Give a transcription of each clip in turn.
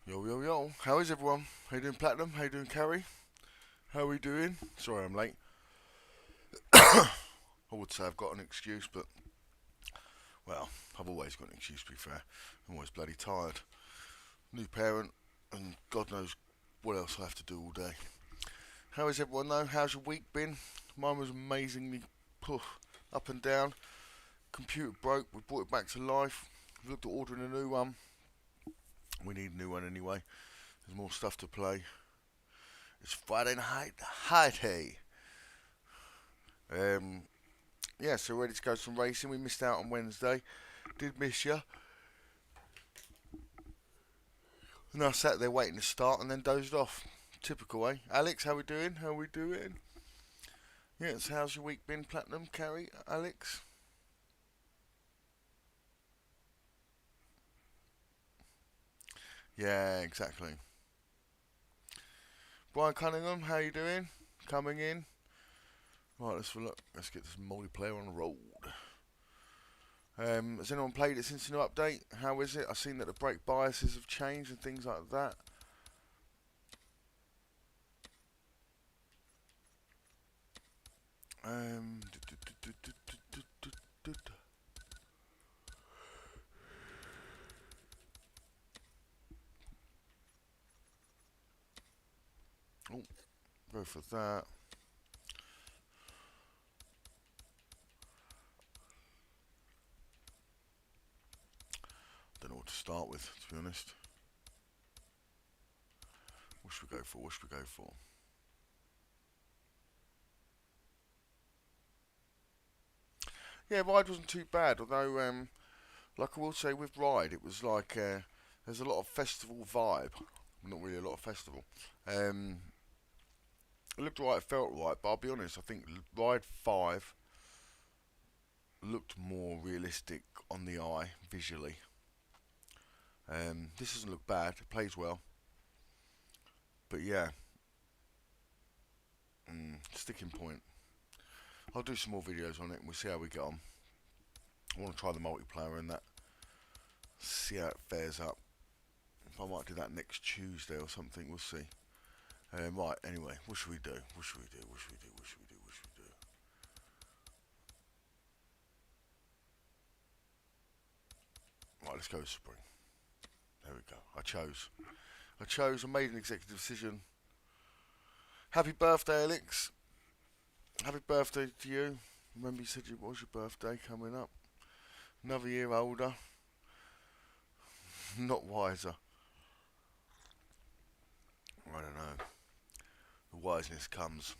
Yo, yo, yo. How is everyone? How you doing, Platinum? How you doing, Carrie? How are we doing? Sorry I'm late. I would say I've got an excuse, but, well, I've always got an excuse, to be fair. I'm always bloody tired. New parent, and God knows what else I have to do all day. How is everyone, though? How's your week been? Mine was amazingly up and down. Computer broke. We brought it back to life. We looked at ordering a new one. We need a new one anyway. There's more stuff to play. It's Friday night, high day. Yeah, so ready to go some racing. We missed out on Wednesday. Did miss you. And I sat there waiting to start and then dozed off. Typical, eh? Alex, how we doing? How we doing? Yes, how's your week been, Platinum, Carrie, Alex? Yeah, exactly. Brian Cunningham, how you doing? Coming in. Right, let's look. Let's get this multiplayer on the road. Has anyone played it since the new update? How is it? I've seen that the brake biases have changed and things like that. Um, oh, go for that. Don't know what to start with, to be honest. What should we go for? What should we go for? Yeah, Ride wasn't too bad, although, like I will say with Ride, it was like, there's a lot of festival vibe. Not really a lot of festival. It looked right, it felt right, but I'll be honest, I think Ride 5 looked more realistic on the eye, visually. This doesn't look bad, it plays well. But yeah, sticking point. I'll do some more videos on it and we'll see how we get on. I want to try the multiplayer and that. See how it fares up. I might do that next Tuesday or something, we'll see. Right, anyway, what should we do? What should we do? What should we do? What should we do? What should we do? Right, let's go with spring. There we go. I made an executive decision. Happy birthday, Alex. Happy birthday to you. Remember you said it was your birthday coming up. Another year older. Not wiser. I don't know. The wiseness comes.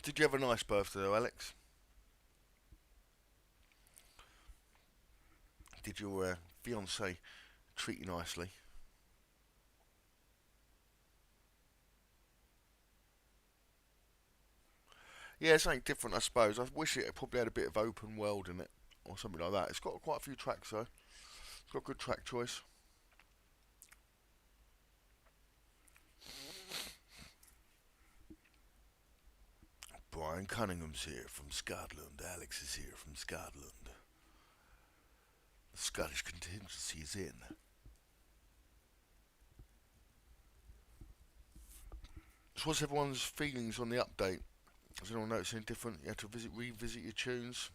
Did you have a nice birthday though, Alex? Did your fiance treat you nicely? Yeah, something different, I suppose. I wish it probably had a bit of open world in it, or something like that. It's got quite a few tracks though. It's got good track choice. Brian Cunningham's here from Scotland. Alex is here from Scotland. The Scottish contingency is in. So what's everyone's feelings on the update? Has anyone noticed anything different? You had to revisit your tunes?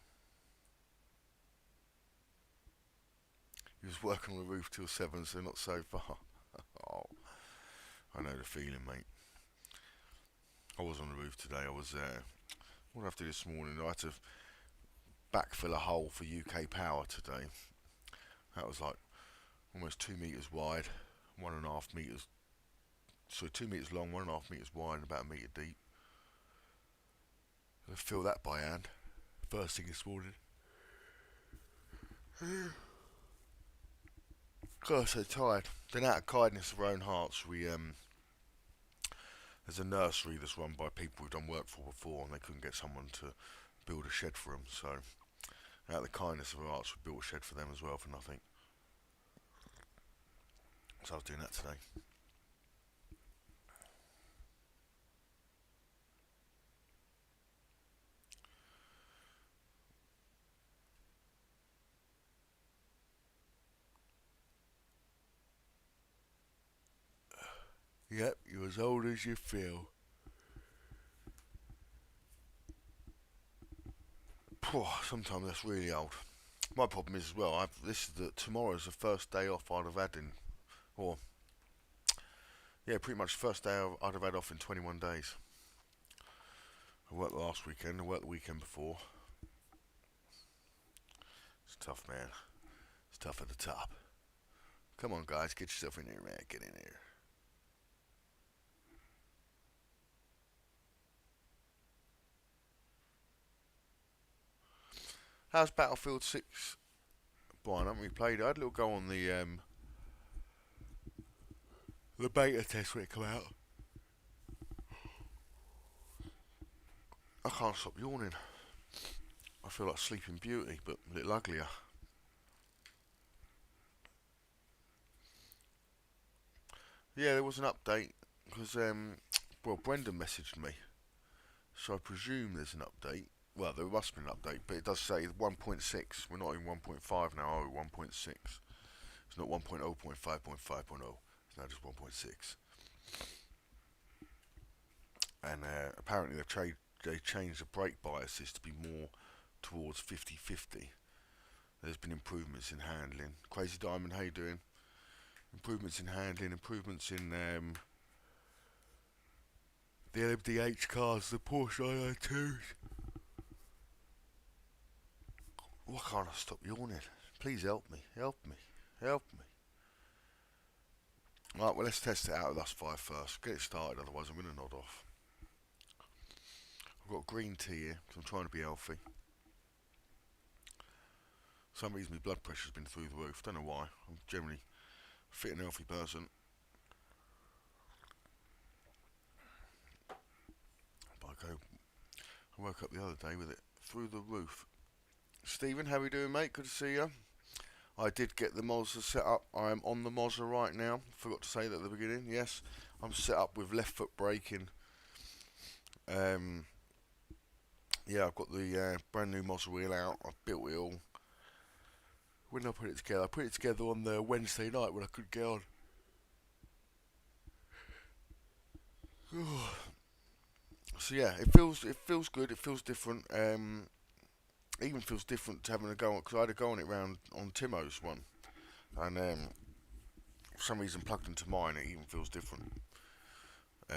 He was working on the roof till 7, so not so far. Oh, I know the feeling, mate. I was on the roof today. I was what did I have to do this morning? I had to backfill a hole for UK Power today. That was like almost 2 metres wide, 1.5 metres. So 2 metres long, 1.5 metres wide, and about a metre deep. I fill that by hand. First thing this morning. God, so tired. Then out of kindness of our own hearts, we there's a nursery that's run by people we've done work for before, and they couldn't get someone to build a shed for them. So out of the kindness of our hearts, we built a shed for them as well for nothing. So I was doing that today. Yep, you're as old as you feel. Sometimes that's really old. My problem is as well. Tomorrow's the first day off I'd have had or yeah, pretty much the first day I'd have had off in 21 days. I worked last weekend. I worked the weekend before. It's tough, man. It's tough at the top. Come on, guys, get yourself in here, man. Get in here. How's Battlefield 6? Brian, I haven't really played it. I had a little go on the beta test when it come out. I can't stop yawning. I feel like Sleeping Beauty, but a little uglier. Yeah, there was an update because Brendan messaged me, so I presume there's an update. Well, there must be an update, but it does say 1.6. We're not in 1.5 now, are we? 1.6. It's not 1.0.5.5.0. It's now just 1.6. And apparently they changed the brake biases to be more towards 50-50. There's been improvements in handling. Crazy Diamond, how you doing? Improvements in handling, improvements in the LMDH cars, the Porsche 992s. Why can't I stop yawning? Please help me, help me, help me. Right, well, let's test it out with us five first. Get it started, otherwise I'm going to nod off. I've got green tea here, because I'm trying to be healthy. For some reason my blood pressure's been through the roof. Don't know why. I'm generally a fit and healthy person. But I woke up the other day with it through the roof. Stephen, how are we doing, mate? Good to see you. I did get the Mazda set up. I am on the Mazda right now. Forgot to say that at the beginning. Yes, I'm set up with left foot braking. Yeah, I've got the brand new Mazda wheel out. I've built it all. When did I put it together? I put it together on the Wednesday night when I couldn't get on. So yeah, it feels good. It feels different. It even feels different to having a go on, because I had a go on it round on Timo's one, and for some reason plugged into mine, it even feels different. I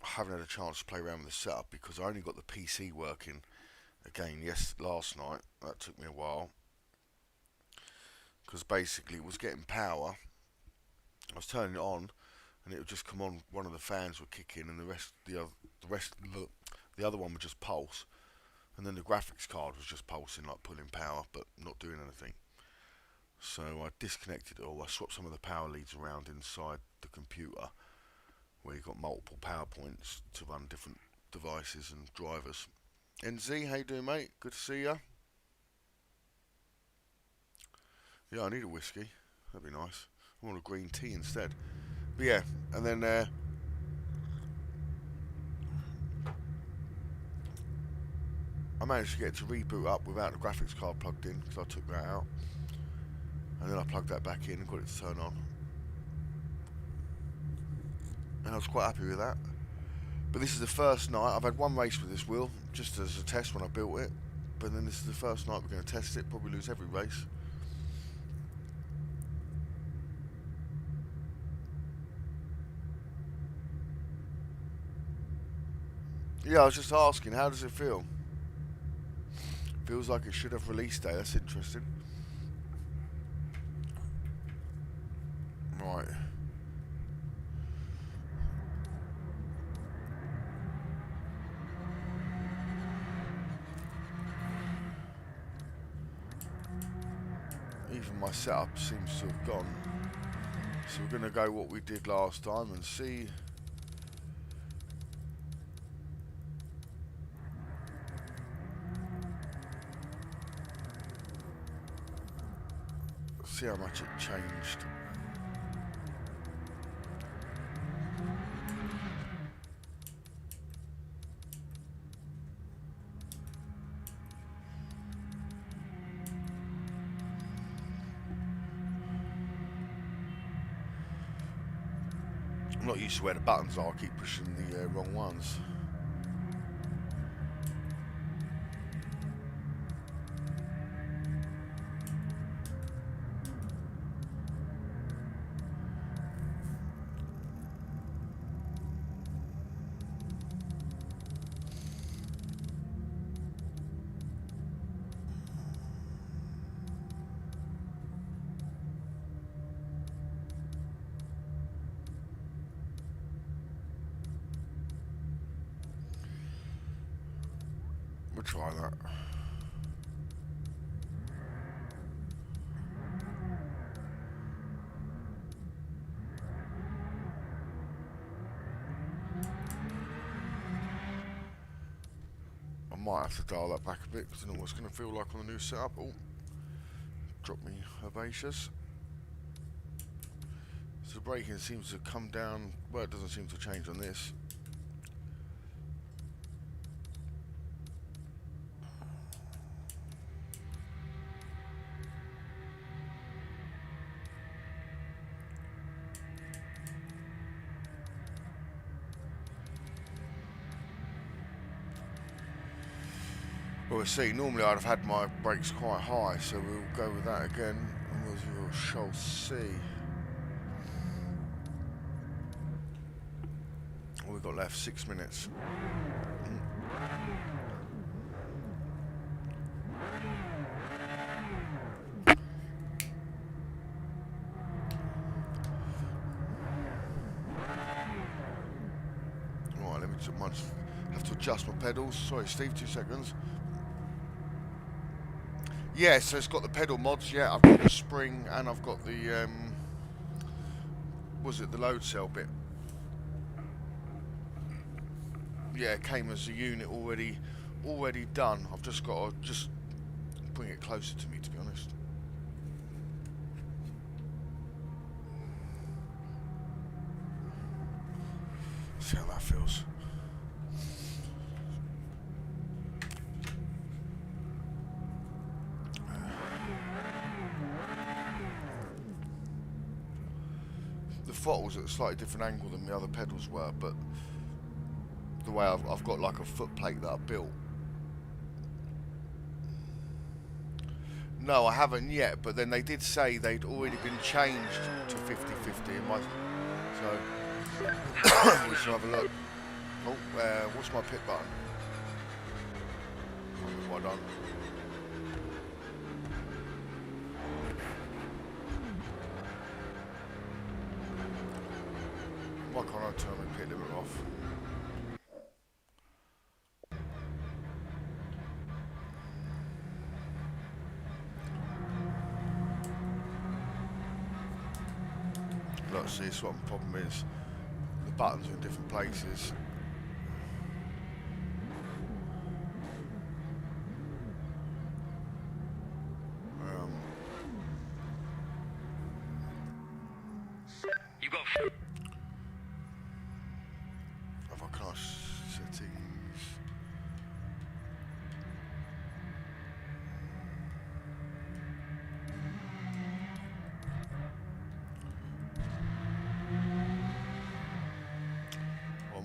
haven't had a chance to play around with the setup because I only got the PC working again last night. That took me a while because basically it was getting power. I was turning it on, and it would just come on. One of the fans would kick in, and the other one would just pulse, and then the graphics card was just pulsing, like pulling power, but not doing anything. So I disconnected it all. I swapped some of the power leads around inside the computer, where you've got multiple power points to run different devices and drivers. NZ, how you doing, mate? Good to see ya. Yeah, I need a whiskey. That'd be nice. I want a green tea instead. But yeah, and then I managed to get it to reboot up without the graphics card plugged in, because I took that out. And then I plugged that back in and got it to turn on. And I was quite happy with that. But this is the first night. I've had one race with this wheel, just as a test when I built it. But then this is the first night we're going to test it. Probably lose every race. Yeah, I was just asking, how does it feel? Feels like it should have release day. That's interesting. Right. Even my setup seems to have gone. So we're going to go what we did last time and see. See how much it changed. I'm not used to where the buttons are. I keep pushing the wrong ones. We'll try that. I might have to dial that back a bit because I don't know what it's going to feel like on the new setup. Oh, drop me herbaceous. So the braking seems to come down. Well, it doesn't seem to change on this. Well, we'll see. Normally I'd have had my brakes quite high, so we'll go with that again, and we shall see. What we've got left, 6 minutes. Right, let me have to adjust my pedals. Sorry, Steve, 2 seconds. Yeah, so it's got the pedal mods. Yeah, I've got the spring and I've got the was it the load cell bit? Yeah, it came as a unit already done. I've just got to bring it closer to me, to be honest. See how that feels. The throttle's at a slightly different angle than the other pedals were, but the way I've got like a foot plate that I built. No, I haven't yet, but then they did say they'd already been changed to 50-50 in my... So, we should have a look. Oh, what's my pit button? Well done. Why can't I turn my pit limit off? Let's see, so what the problem is. The buttons are in different places. You got Have I class settings?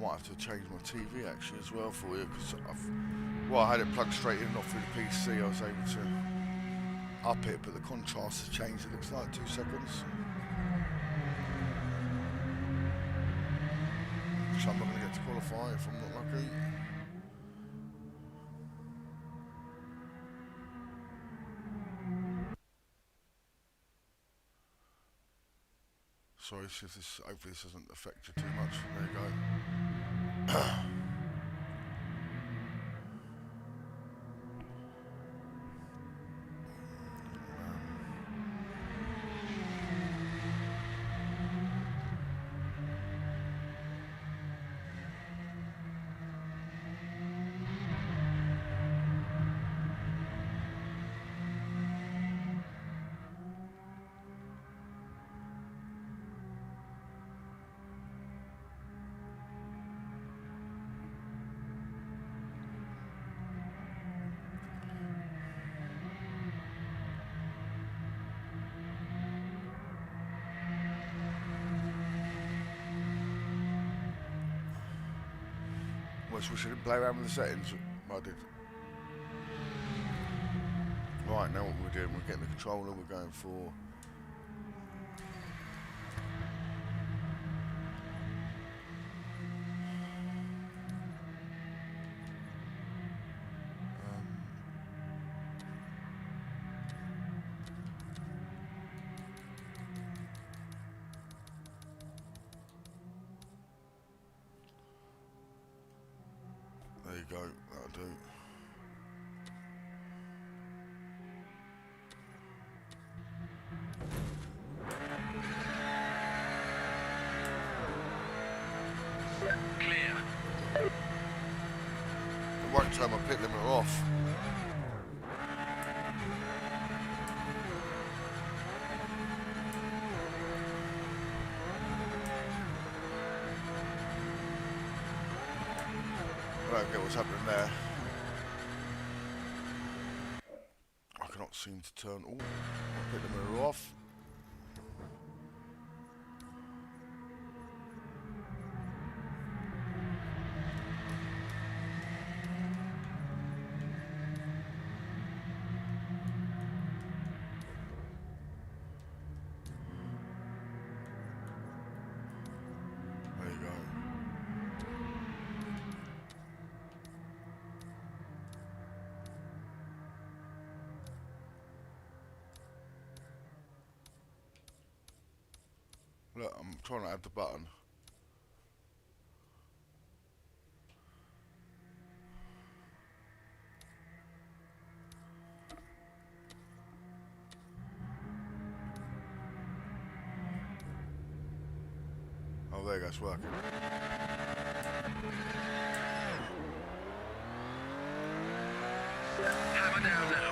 might have to change my TV actually as well for you, because I had it plugged straight in, not through the PC. I was able to up it, but the contrast has changed. It looks like 2 seconds. So I'm not going to get to qualify if I'm not lucky. Sorry, see if this, hopefully this doesn't affect you too much. There you go. Wish I didn't play around with the settings. I did. Right, now what we're doing, we're getting the controller, we're going for there you go, that'll do. Clear. I won't turn my pit limiter off. I don't get what's happening there. I cannot seem to turn my pit limiter off. There you go. Look, I'm trying to add the button. Oh, there you go, it's working. Hammer down now.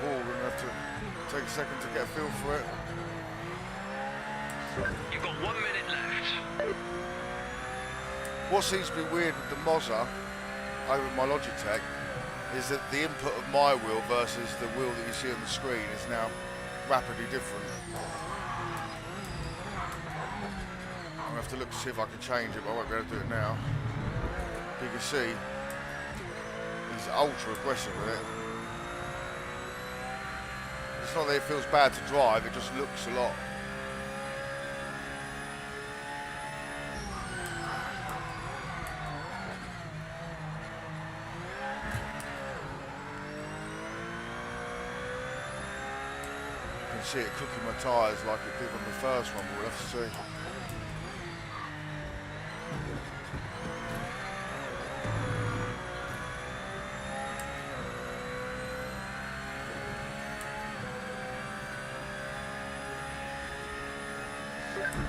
Oh, we're going to have to take a second to get a feel for it. You've got 1 minute left. What seems to be weird with the Mozza over my Logitech is that the input of my wheel versus the wheel that you see on the screen is now rapidly different. I'm going to have to look to see if I can change it, but I won't be able to do it now. You can see he's ultra aggressive with it. It's not that it feels bad to drive, it just looks a lot. You can see it cooking my tyres like it did on the first one, but we'll have to see.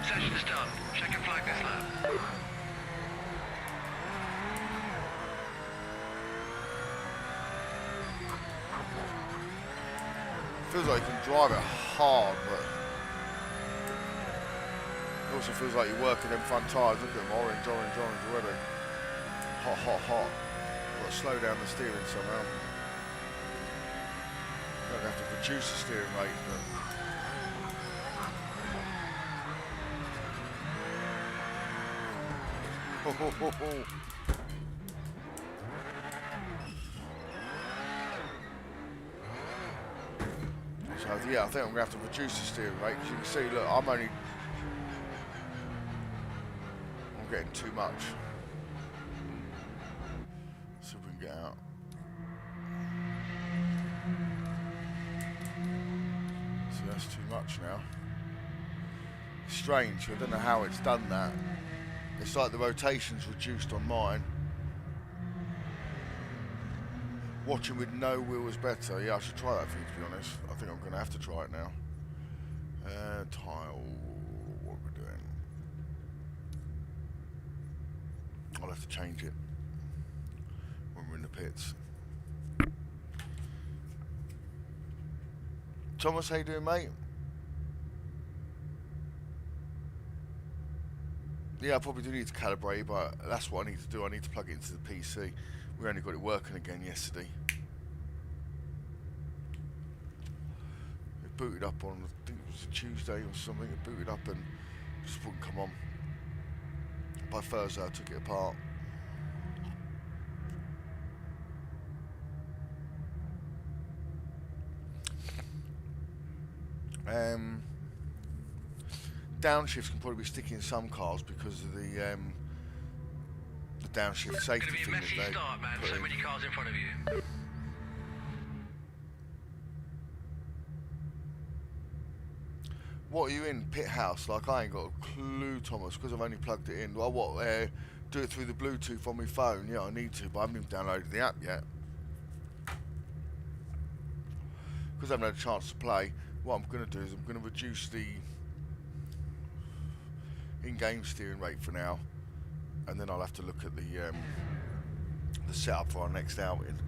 Session's done. Check and flag this lap. Feels like you can drive it hard, but also feels like you're working them front tyres. Look at them, orange already. Hot, hot, hot. Got to slow down the steering somehow. Gonna have to reduce the steering rate, but So yeah, I think I'm gonna have to reduce the steering rate because you can see, look, I'm getting too much. See if we can get out. So that's too much now. Strange, I don't know how it's done that. It's like the rotation's reduced on mine. Watching with no wheel is better. Yeah, I should try that for you, to be honest. I think I'm going to have to try it now. Tile, what are we doing? I'll have to change it when we're in the pits. Thomas, how you doing, mate? Yeah, I probably do need to calibrate, but that's what I need to do. I need to plug it into the PC. We only got it working again yesterday. It booted up on, I think it was a Tuesday or something. It booted up and just wouldn't come on. By Thursday, I took it apart. Downshifts can probably be sticky in some cars because of the downshift safety thing. It's going to be a messy start, man. So many cars in front of you. What are you in? Pit house? Like, I ain't got a clue, Thomas, because I've only plugged it in. Well, what? Do it through the Bluetooth on my phone? Yeah, I need to, but I haven't even downloaded the app yet. Because I haven't had a chance to play, what I'm going to do is I'm going to reduce the in-game steering rate for now, and then I'll have to look at the setup for our next outing,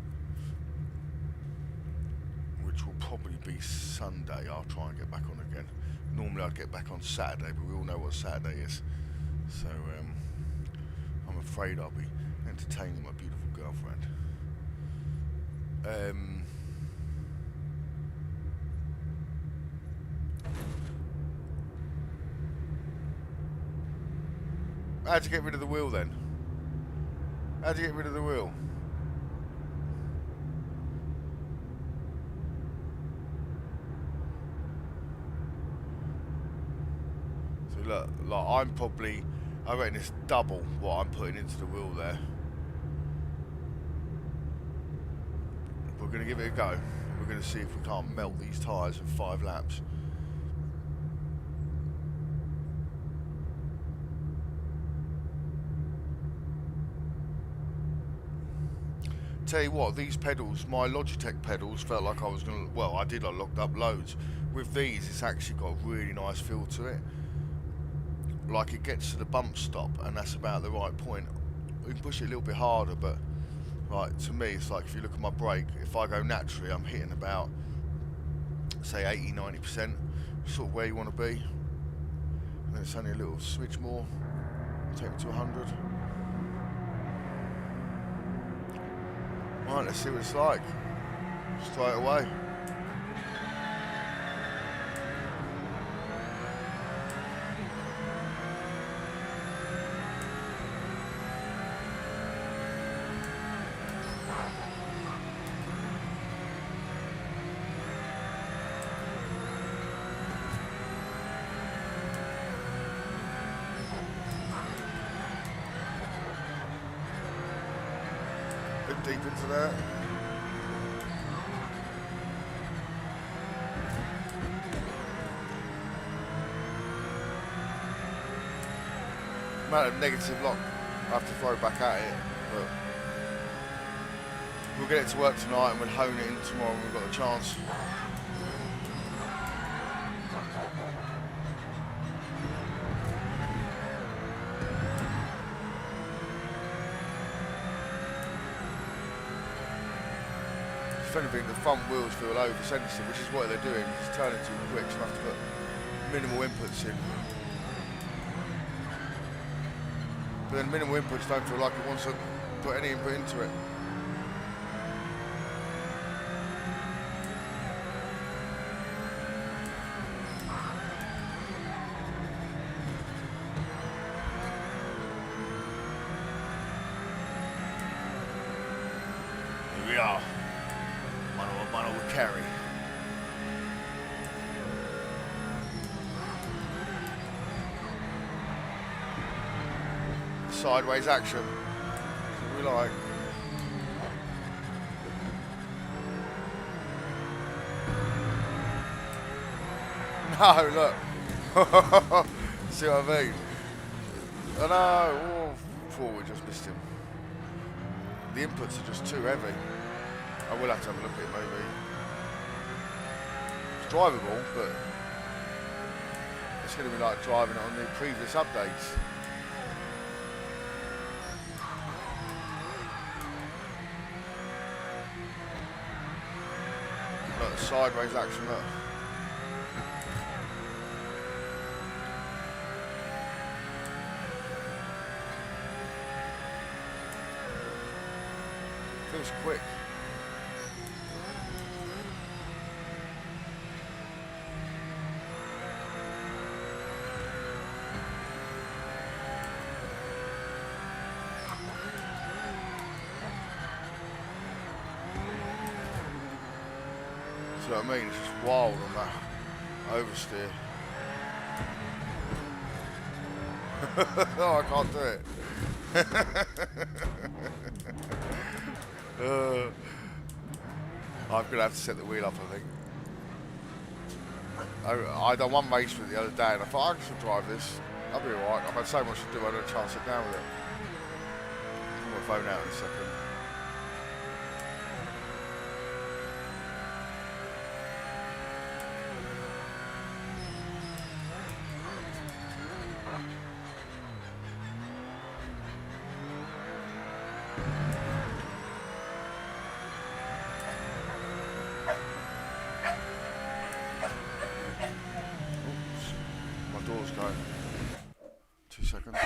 which will probably be Sunday. I'll try and get back on again. Normally I'd get back on Saturday, but we all know what Saturday is, so I'm afraid I'll be entertaining my beautiful girlfriend. How'd you get rid of the wheel then? How'd you get rid of the wheel? So look, like I reckon it's double what I'm putting into the wheel there. We're going to give it a go. We're going to see if we can't melt these tyres in 5 laps. Tell you what, these pedals, my Logitech pedals, felt like I was going to, well, I locked up loads. With these, it's actually got a really nice feel to it. Like, it gets to the bump stop, and that's about the right point. We can push it a little bit harder, but, like, to me, it's like if you look at my brake, if I go naturally, I'm hitting about, say, 80-90%, sort of where you want to be. And then it's only a little switch more, take it to 100. Right, let's see what it's like. Just try it away. Bit deep into that. Amount of negative lock I have to throw back at it, but we'll get it to work tonight and we'll hone it in tomorrow when we've got the chance. If anything, the front wheels feel over sensitive, which is what they're doing. It's turning too quick, so I have to put minimal inputs in. But then minimal inputs don't feel like it wants to put any input into it. Here we are. One over carry. Sideways action. That's what we like. No, look. See what I mean? I know. Oh, forward just missed him. The inputs are just too heavy. I will have to have a look at it maybe. It's drivable, but it's going to be like driving it on the previous updates. Look, the sideways action, look. Feels quick. See what I mean? It's just wild on that oversteer. No, I can't do it. I'm gonna have to set the wheel up, I think. I done one race with it the other day and I thought I should drive this. I'll be alright. I've had so much to do I don't chance to sit down with it. I'll put my phone out in a second. Doors go. 2 seconds.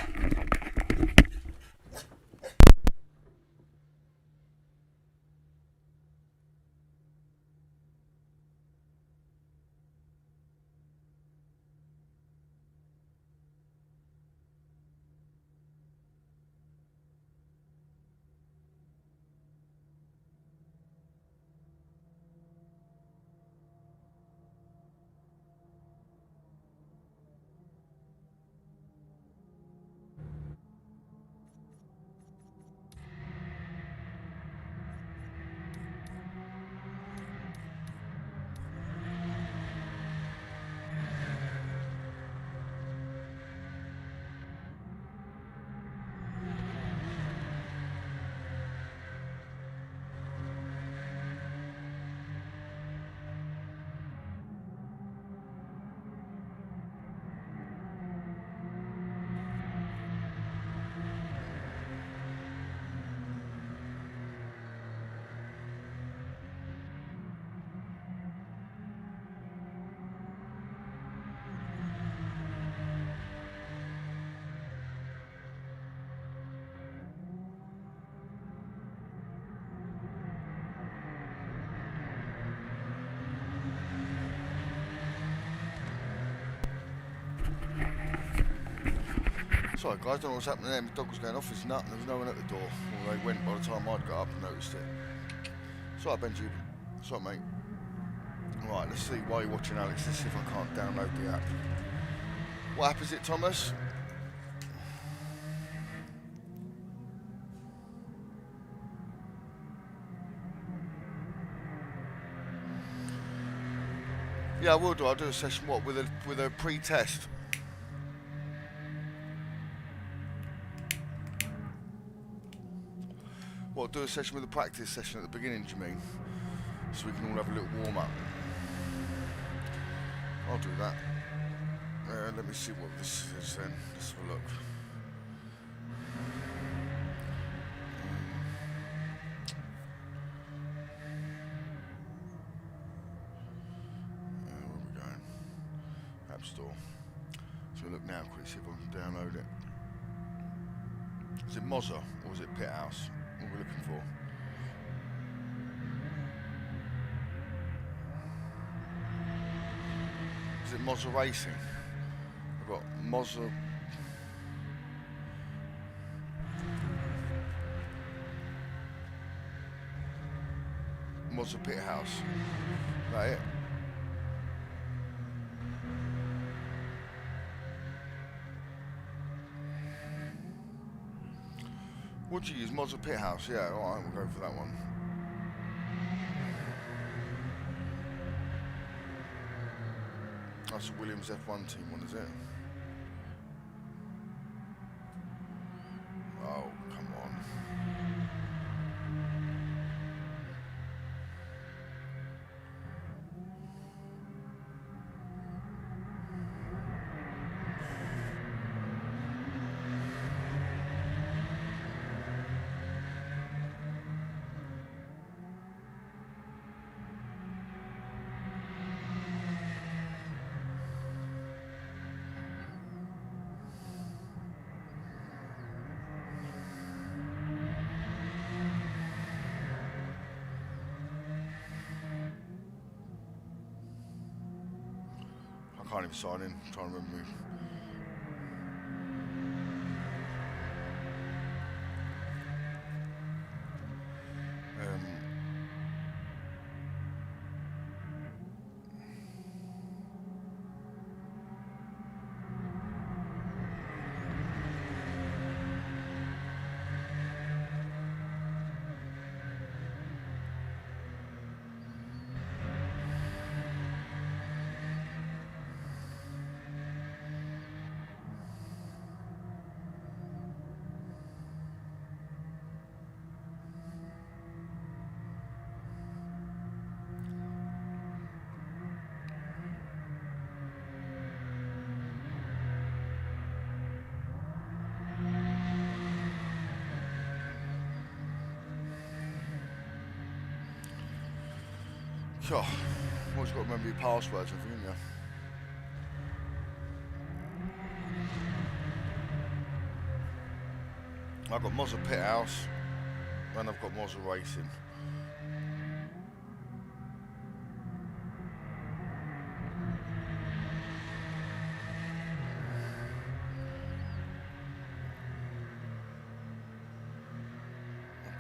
Sorry guys, don't know what's happening there. My dog was going off his nut and there was no one at the door. Well, they went by the time I'd got up and noticed it. Sorry Benji. Sorry mate. Right, let's see while you're watching Alex, let's see if I can't download the app. What app is it, Thomas? Yeah, I will do. I'll do a session with a pre-test. What, do a session with a practice session at the beginning, do you mean? So we can all have a little warm up. I'll do that. Let me see what this is then. Let's have a look. Where are we going? App Store. So look now, quick, see if I can download it. Is it Mozza or is it Pit House? What are we looking for? Is it Mozza Racing? I've got Mozza. Mozza Pit House. Is that it? Would you use Mozza Pit House? Yeah, alright, we'll go for that one. That's a Williams F1 team one, is it? Oh, come on. I can't even sign in. I'm trying to remember. Oh, always got to remember your passwords, I think, yeah. I've got Mozza Pit House, and I've got Mozza Racing.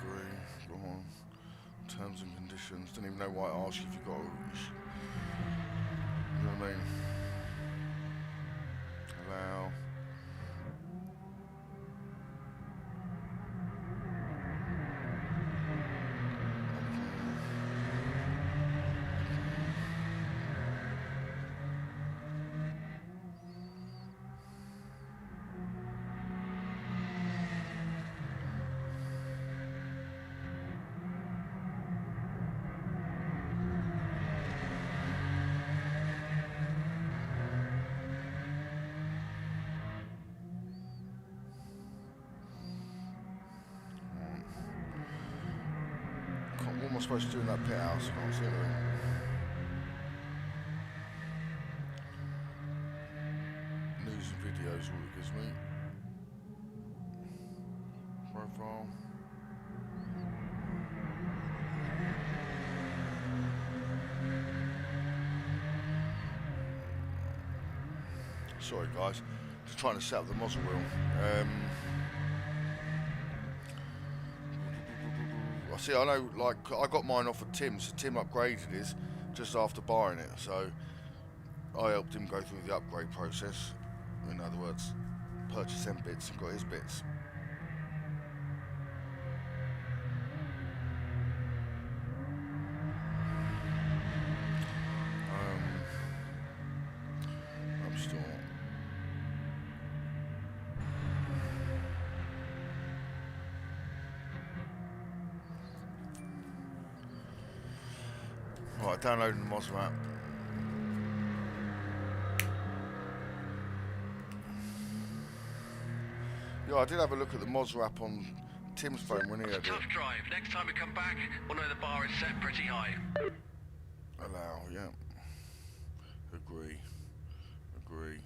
Agree, go on. Terms and conditions, didn't even know why I asked you if you got a... You know what I mean? Allow... What am I supposed to do in that pit house? I can't see anything. News and videos, all it gives me. Profile. Sorry guys, just trying to set up the Mozza wheel. See, I know, like, I got mine off of Tim, so Tim upgraded his just after buying it, so I helped him go through the upgrade process. In other words, purchase them bits and got his bits. I'm still... Right, downloading the Mozza app. Yeah, I did have a look at the Mozza app on Tim's phone when he had it. Tough drive. Next time we come back, we'll know the bar is set pretty high. Allow, yeah. Agree. Agree.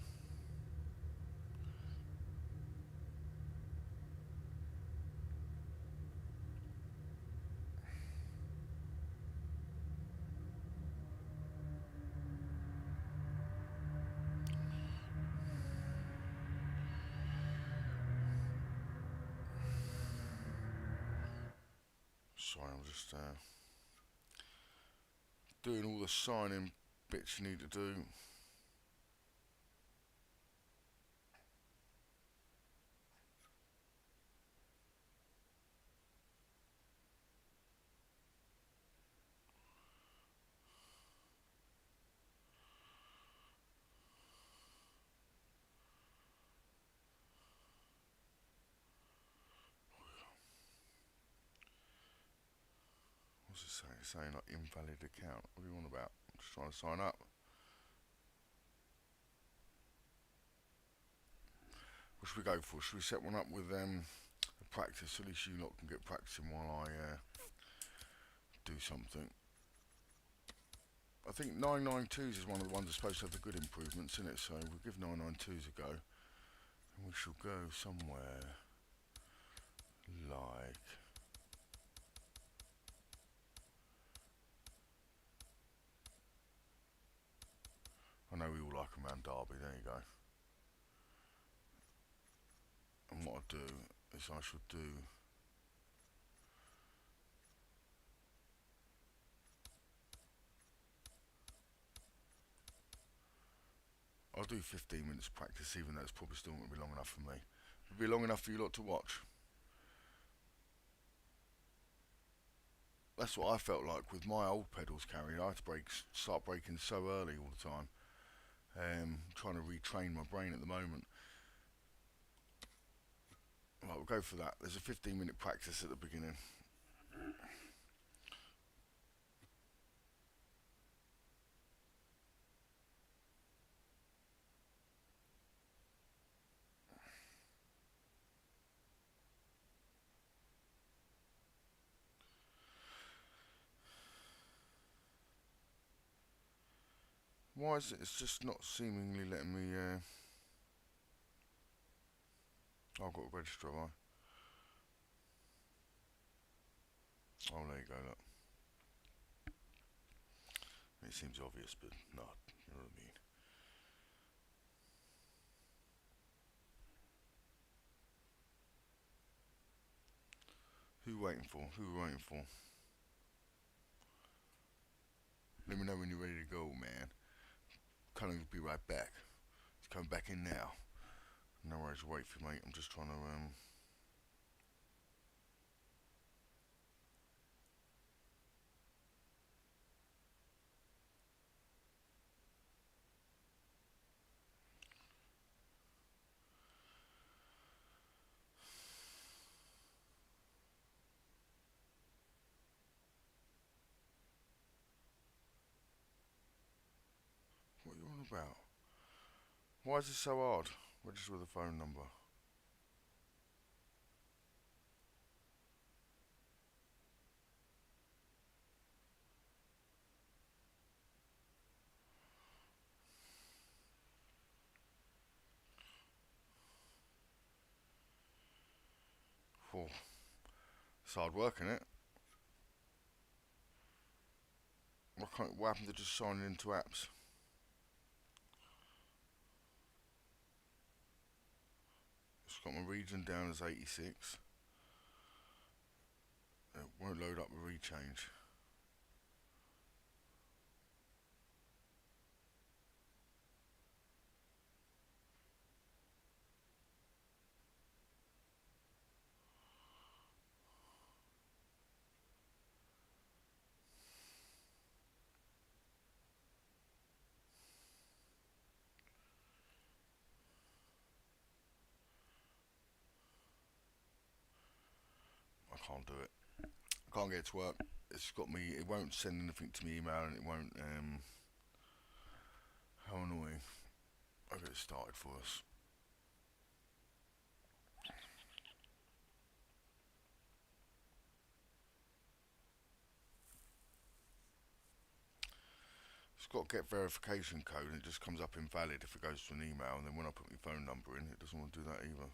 Sorry, I'm just doing all the signing bits you need to do. What's it saying? It's saying like invalid account. What are you on about? I'm just trying to sign up. What should we go for? Should we set one up with a practice? At least you lot can get practicing while I do something. I think 992s is one of the ones that's supposed to have the good improvements in it, so we'll give 992s a go. And we shall go somewhere like... I know we all like them around Derby, there you go. And what I'll do is I shall do... I'll do 15 minutes practice, even though it's probably still not going to be long enough for me. It'll be long enough for you lot to watch. That's what I felt like with my old pedals carrying. I had to start braking so early all the time. Trying to retrain my brain at the moment. Right, we'll go for that. There's a 15-minute practice at the beginning. Why is it? It's just not seemingly letting me. Oh, I've got to register, have I? Oh, there you go. Look, it seems obvious, but not. You know what I mean? Who we waiting for? Who we waiting for? Let me know when you're ready to go, man. Cullen will be right back. He's coming back in now. No worries, wait for you, mate. I'm just trying to What are you on about? Why is this so hard? Register with a phone number. Oh, it's hard work, isn't it? What happened to just signing into apps? It's got my region down as 86. It won't load up the rechange. I can't do it. I can't get it to work. It's got me. It won't send anything to me email, and it won't. How annoying. I'll get it started for us. It's got to get verification code, and it just comes up invalid if it goes to an email. And then when I put my phone number in, it doesn't want to do that either.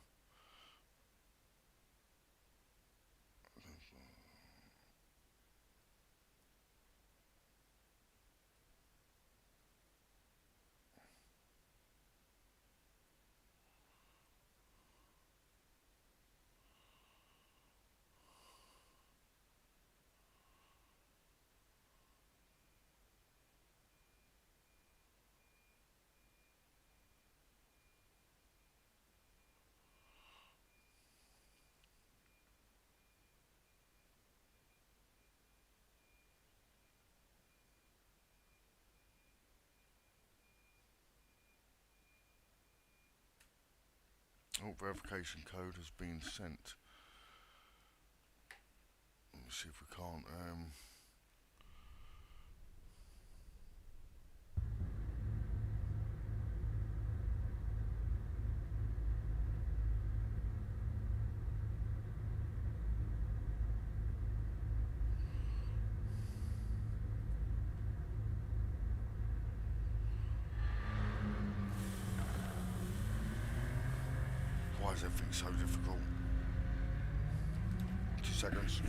Oh, verification code has been sent. Let's see if we can't. Why is everything so difficult? 2 seconds.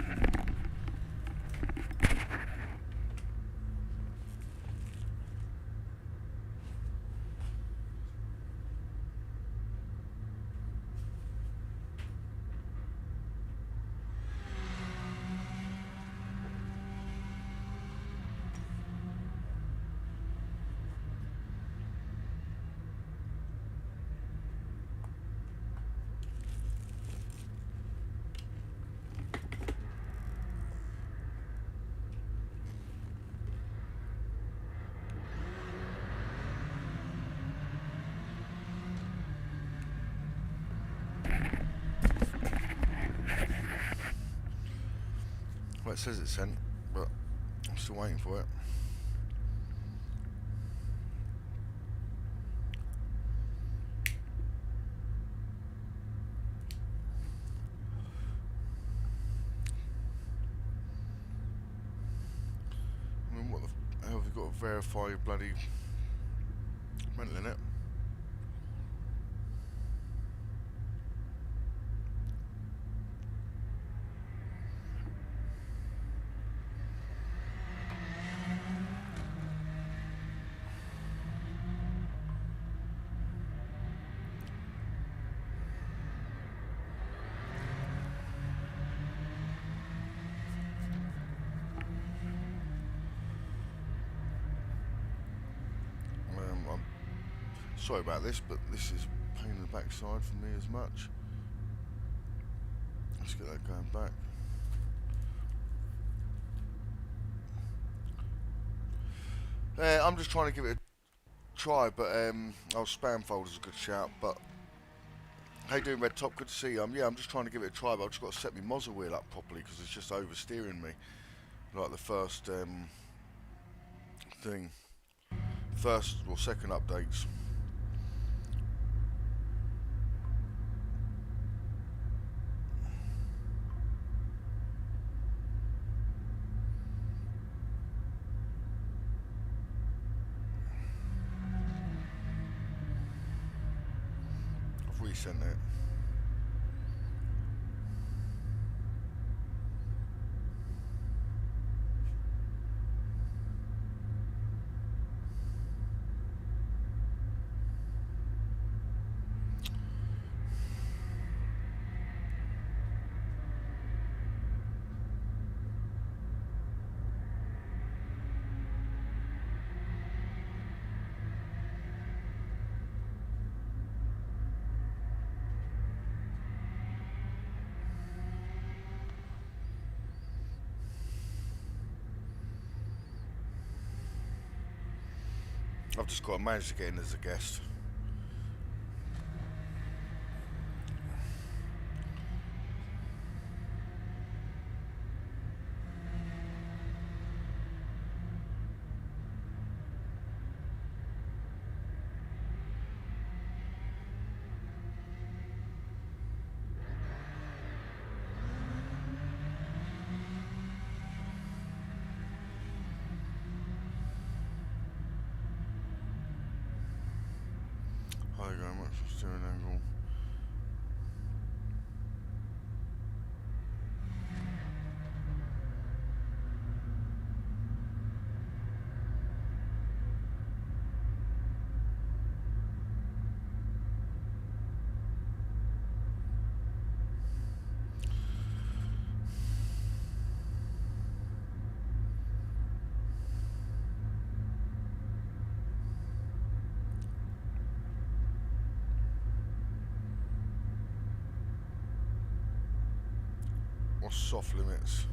Well, it says it's sent, but I'm still waiting for it. I mean, what the hell have you got to verify your bloody mental in it? I'm sorry about this, but this is pain in the backside for me as much. Let's get that going back. I'm just trying to give it a try, but spam folder's a good shout. But how you doing, Red Top? Good to see you. Yeah, I'm just trying to give it a try, but I've just got to set my muzzle wheel up properly because it's just oversteering me. Like the first thing, second updates. I've resent it. I've just got to manage to get in as a guest. Hi, very much for steering angle. Or soft limits.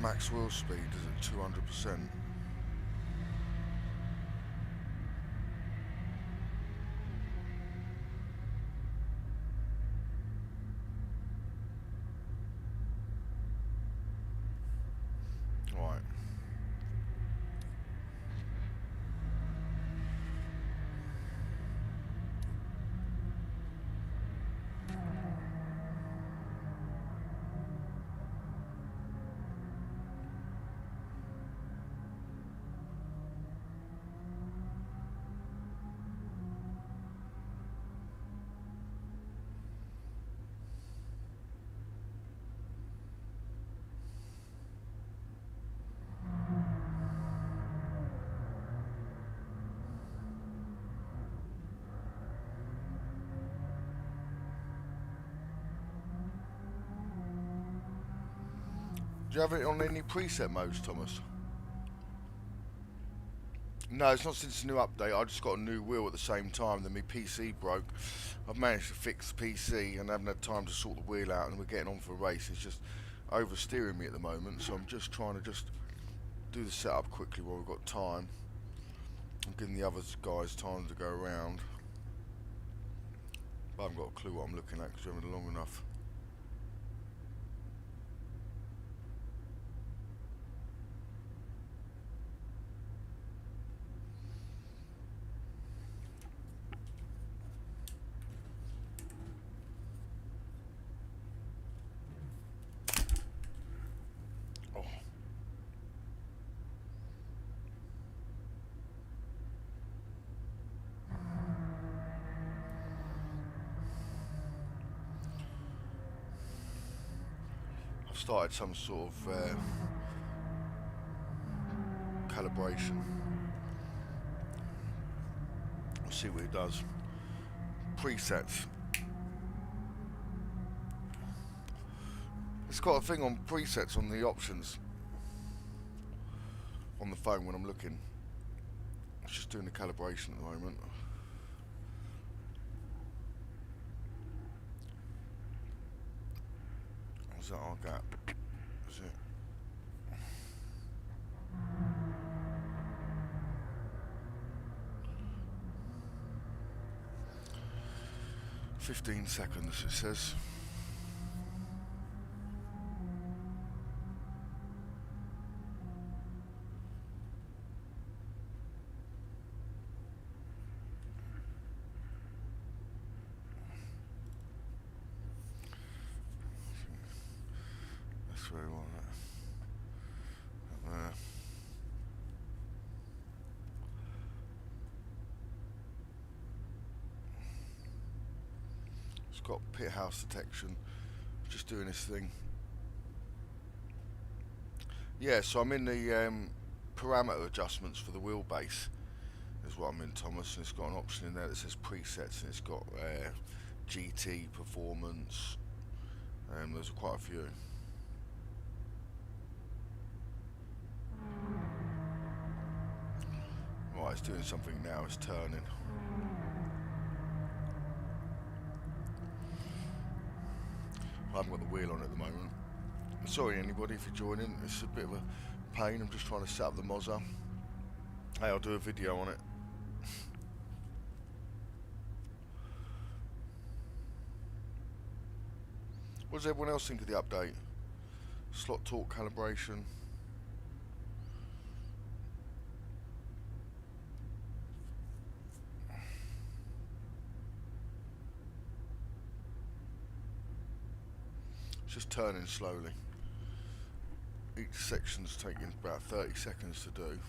Max wheel speed is at 200%. Right. Do you have it on any preset modes, Thomas? No, it's not since the new update. I just got a new wheel at the same time. Then my PC broke. I've managed to fix the PC and haven't had time to sort the wheel out. And we're getting on for a race. It's just oversteering me at the moment. So I'm just trying to just do the setup quickly while we've got time. I'm giving the other guys time to go around. But I haven't got a clue what I'm looking at because we haven't been long enough. Oh. I've started some sort of calibration. We'll see what it does. Presets. It's got a thing on presets on the options on the phone when I'm looking. It's just doing the calibration at the moment. Is that our gap? Is it? 15 seconds, it says. That's where we want it. There. It's got pit house detection. Just doing this thing. Yeah, so I'm in the parameter adjustments for the wheelbase. Is what I'm in, Thomas. And it's got an option in there that says presets, and it's got GT performance. There's quite a few. Right, it's doing something now. It's turning. I haven't got the wheel on at the moment. Sorry anybody if you're joining. It's a bit of a pain. I'm just trying to set up the Mozza. Hey, I'll do a video on it. What does everyone else think of the update? Slot torque calibration. It's just turning slowly. Each section's taking about 30 seconds to do.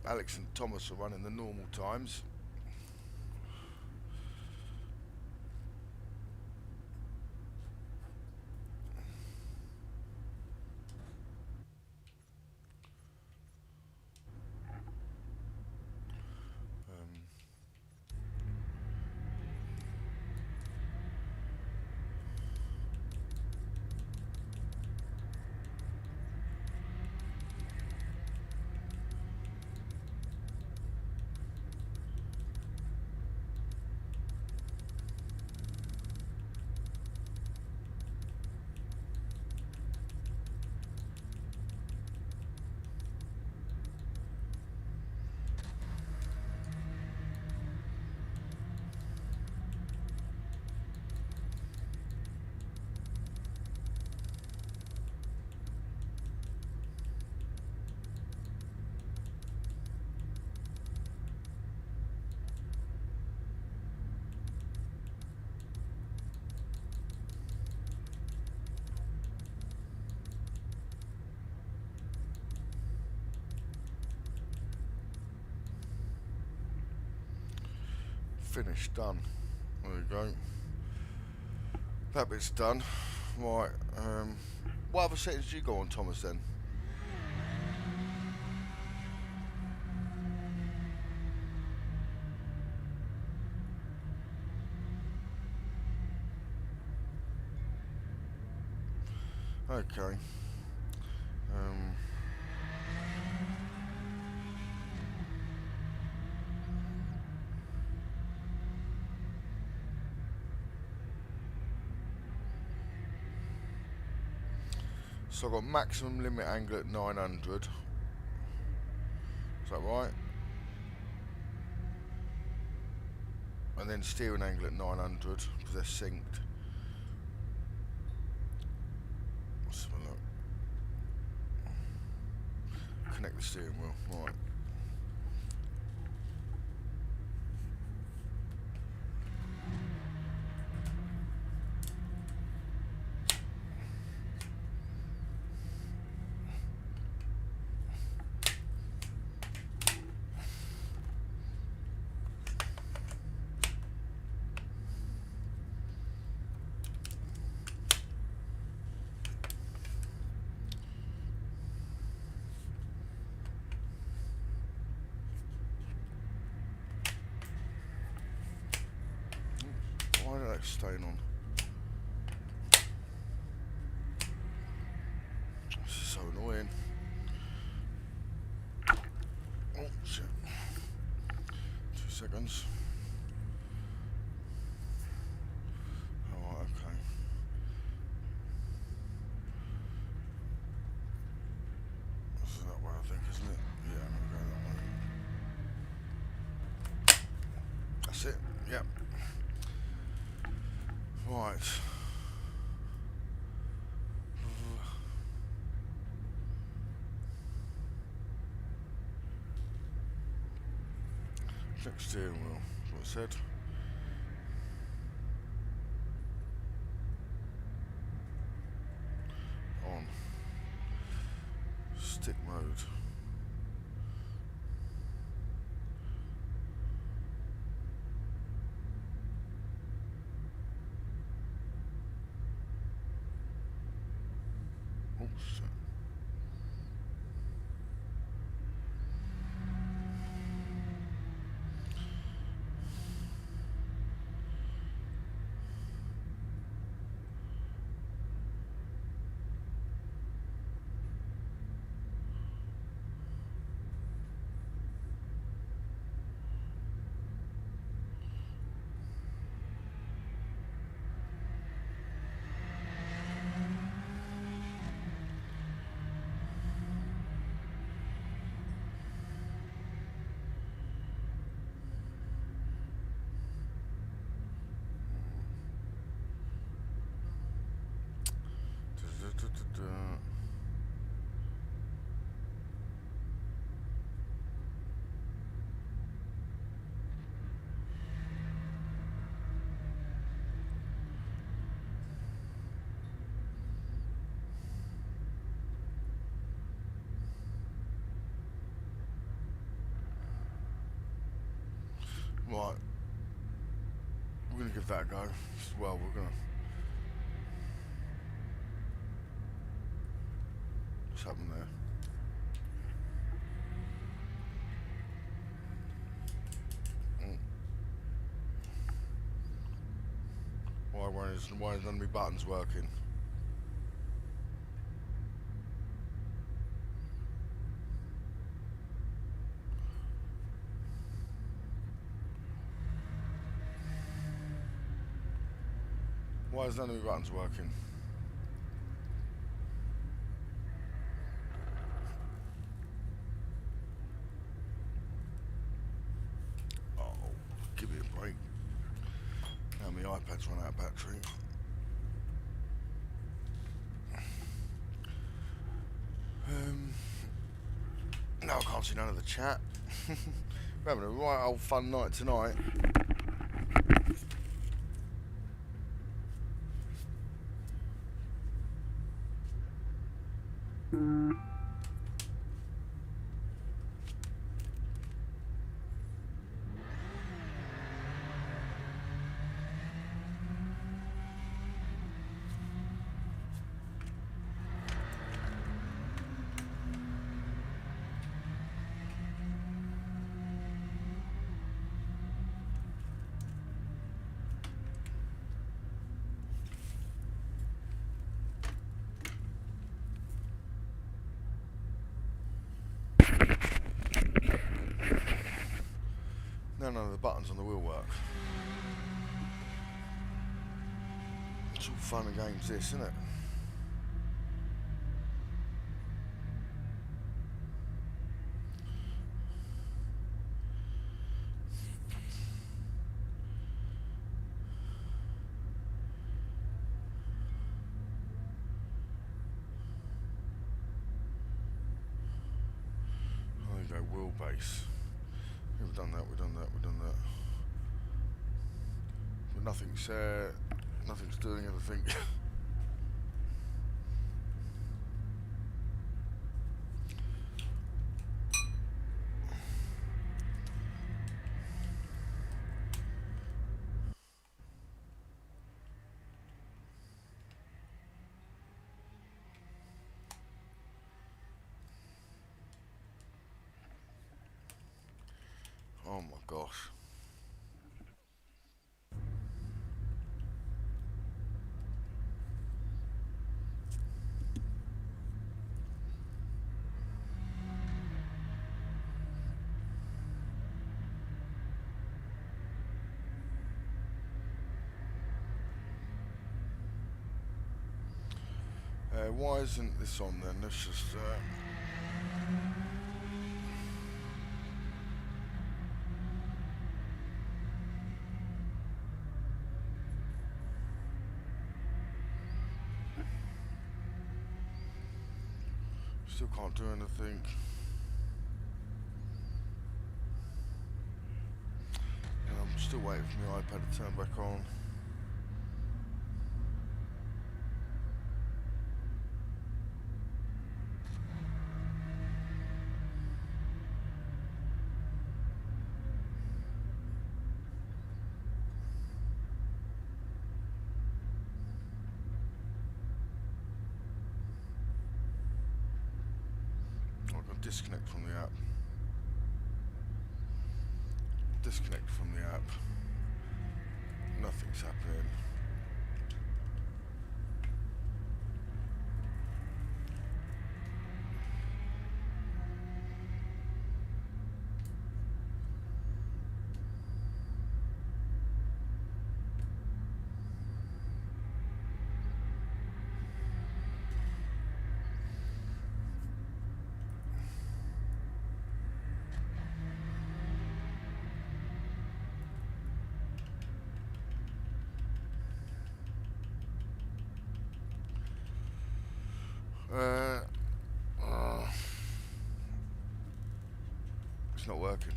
Alex and Thomas are running the normal times. finished, done. There we go. That bit's done. Right, what other settings do you go on, Thomas, then? Okay. So I've got maximum limit angle at 900. Is that right? And then steering angle at 900 because they're synced. Let's have a look. Connect the steering wheel. Right. Why did that stain on? This is so annoying. Oh shit. 2 seconds. Alright, okay. This is that way, I think, isn't it? Yeah, I'm gonna go that way. That's it, yep. Right. Check steering wheel, that's what it said. On. Stick mode. Oh shit. Right. We're gonna give that a go. Well, we're gonna. What's happened there? Why is none of my buttons working? Why is none of my buttons working? Oh, give it a break. Now my iPad's run out of battery. No, I can't see none of the chat. We're having a right old fun night tonight. buttons on the wheel work. It's all fun and games this, isn't it? There you go, wheelbase. Yeah, we've done that, we've done that, we've done that. But nothing's doing anything. Oh my gosh. Why isn't this on then? Let's just... still can't do anything. And I'm still waiting for my iPad to turn back on. Disconnect from the app. Disconnect from the app. Nothing's happening. It's not working.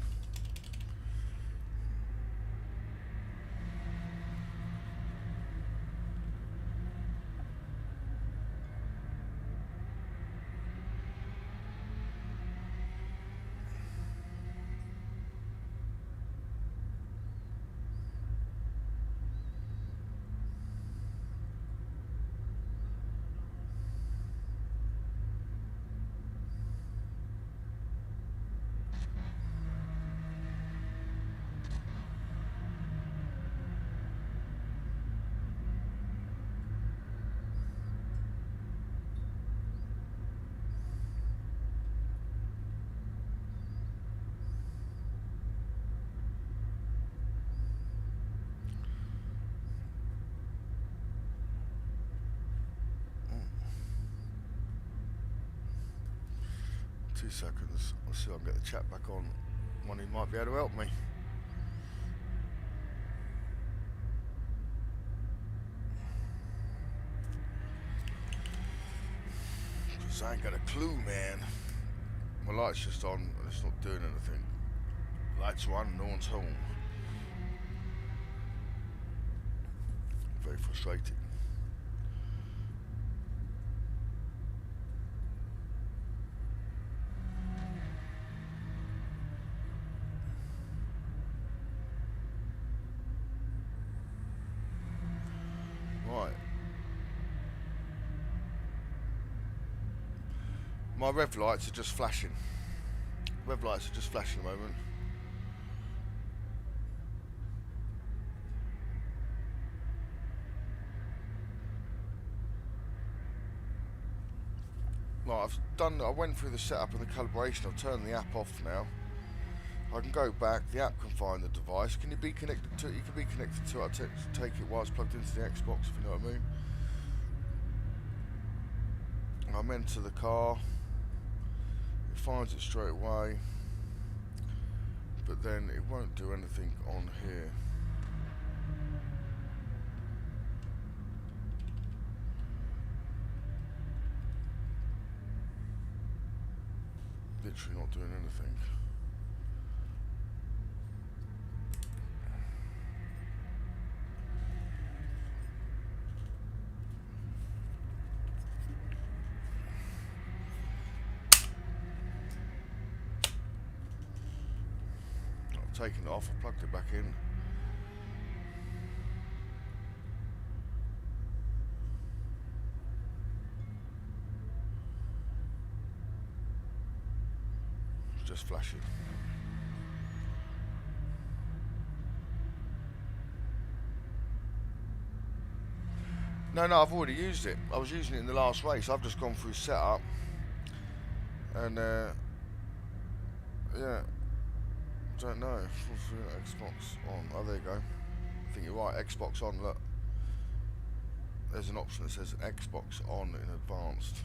Two seconds. I'll see if I can get the chat back on. One, he might be able to help me. Because I ain't got a clue, man. My light's just on and it's not doing anything. Lights are on, no one's home. Very frustrating. Right. My rev lights are just flashing. Rev lights are just flashing at the moment. Right, I went through the setup and the calibration. I've turned the app off now. I can go back. The app can find the device. Can you be connected to it? You can be connected to it. Take it while it's plugged into the Xbox, if you know what I mean. I'm into the car. It finds it straight away. But then it won't do anything on here. Literally not doing anything. I've taken it off, I've plugged it back in. It's just flashing. No, I've already used it. I was using it in the last race. I've just gone through setup. And, yeah. Don't know. Xbox on. Oh, there you go. I think you're right. Xbox on, look. There's an option that says Xbox on in advanced.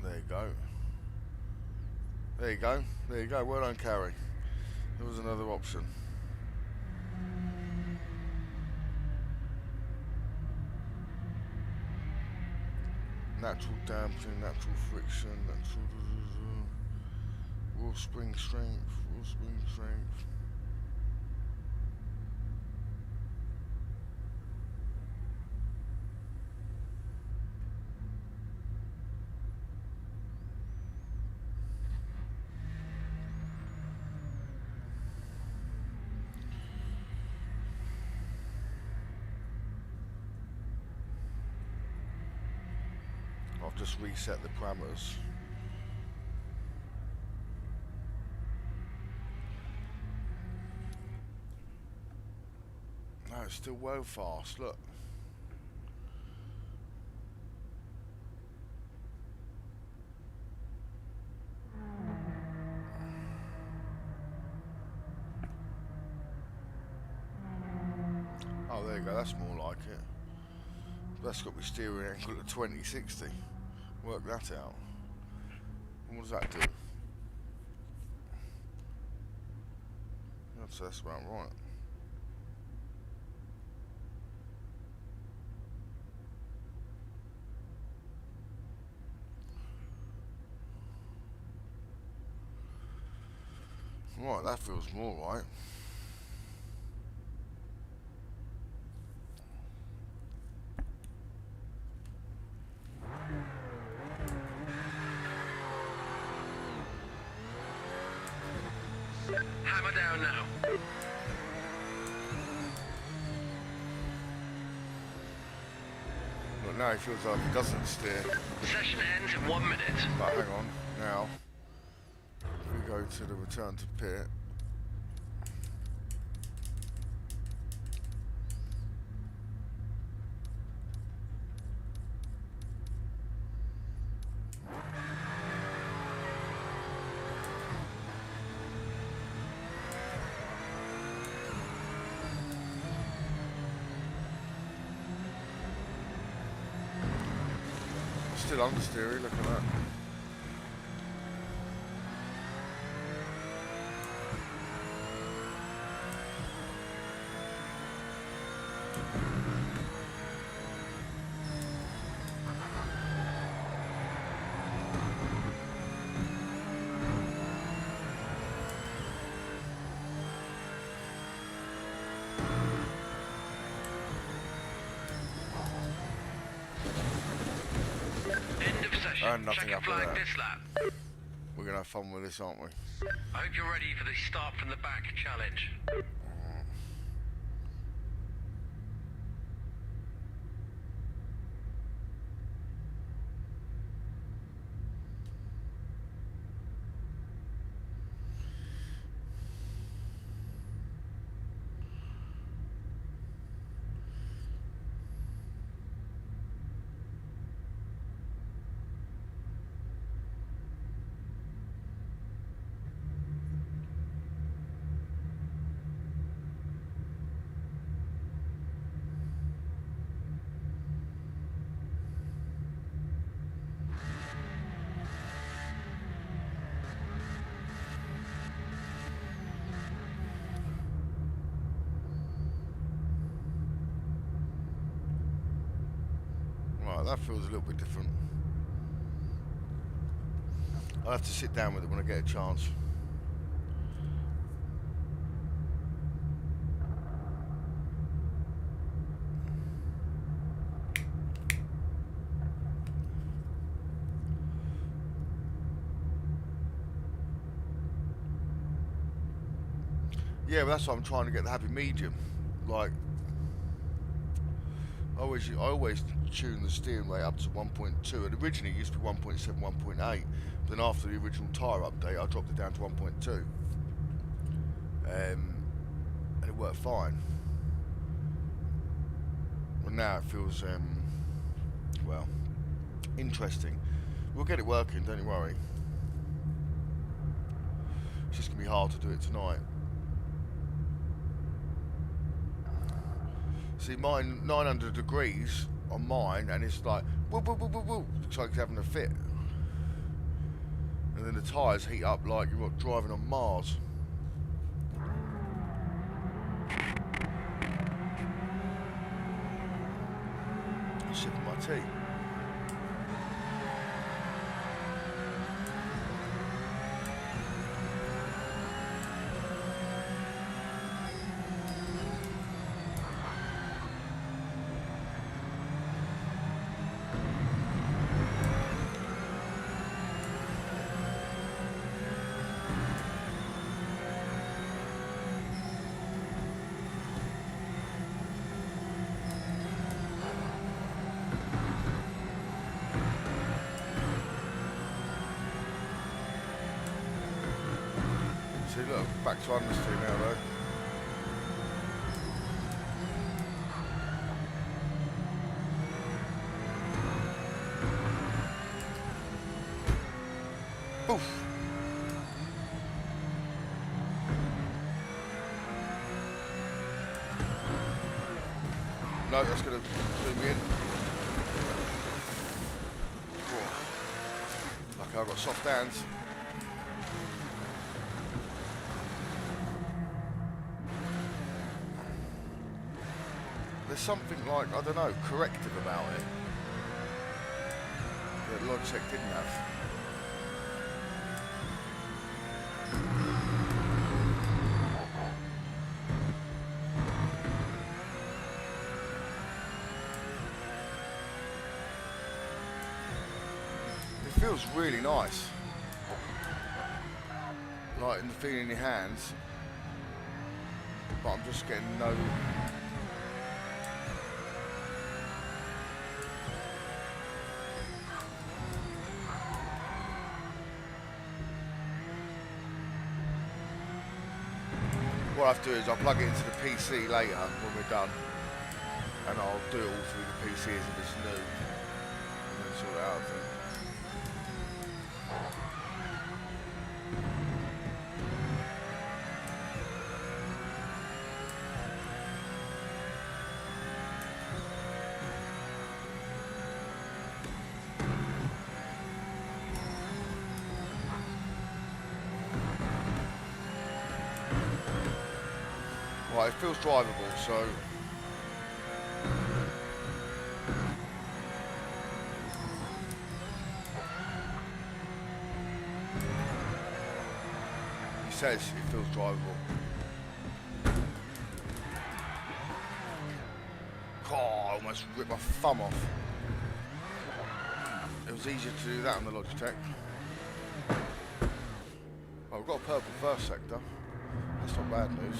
There you go. There you go. There you go. Well done, Carrie. There was another option. Natural damping, natural friction, natural raw spring strength, raw spring strength. I've just reset the parameters. No, it's still well fast, look. Oh, there you go, that's more like it. That's got my steering angle at 2060. Work that out. And what does that do? That's about right. Right, that feels more right. Hammer down now. Look, now it feels like it doesn't steer. Session ends in 1 minute. But hang on, now, if we go to the return to pit, still understeery, look at that. And nothing Check your up flag there. this lap. We're going to have fun with this, aren't we? I hope you're ready for the start from the back challenge. Right, that feels a little bit different. I'll have to sit down with it when I get a chance. Yeah, but that's why I'm trying to get the happy medium. Like, I always tune the steering rate up to 1.2, and originally it used to be 1.7, 1.8. But then after the original tyre update, I dropped it down to 1.2, and it worked fine. But now it feels, well, interesting. We'll get it working, don't you worry. It's just gonna be hard to do it tonight. See, mine 900 degrees on mine, and it's like woo woo woo woo woo. Looks like it's having a fit. And then the tyres heat up like you're driving on Mars. I'm sipping my tea. See, look, back to honesty now though. Poof. No, that's going to zoom me in. Whoa. Lucky I've got soft hands. There's something like, I don't know, corrective about it that Logitech didn't have. It feels really nice. Like in the feeling in your hands, but I'm just getting no. What I have to do is I'll plug it into the PC later when we're done, and I'll do it all through the PC as if it's new, and then sort it out. I think. Right, it feels drivable, so he says it feels drivable. Oh, I almost ripped my thumb off. It was easier to do that on the Logitech. Oh, we've got a purple first sector. That's not bad news.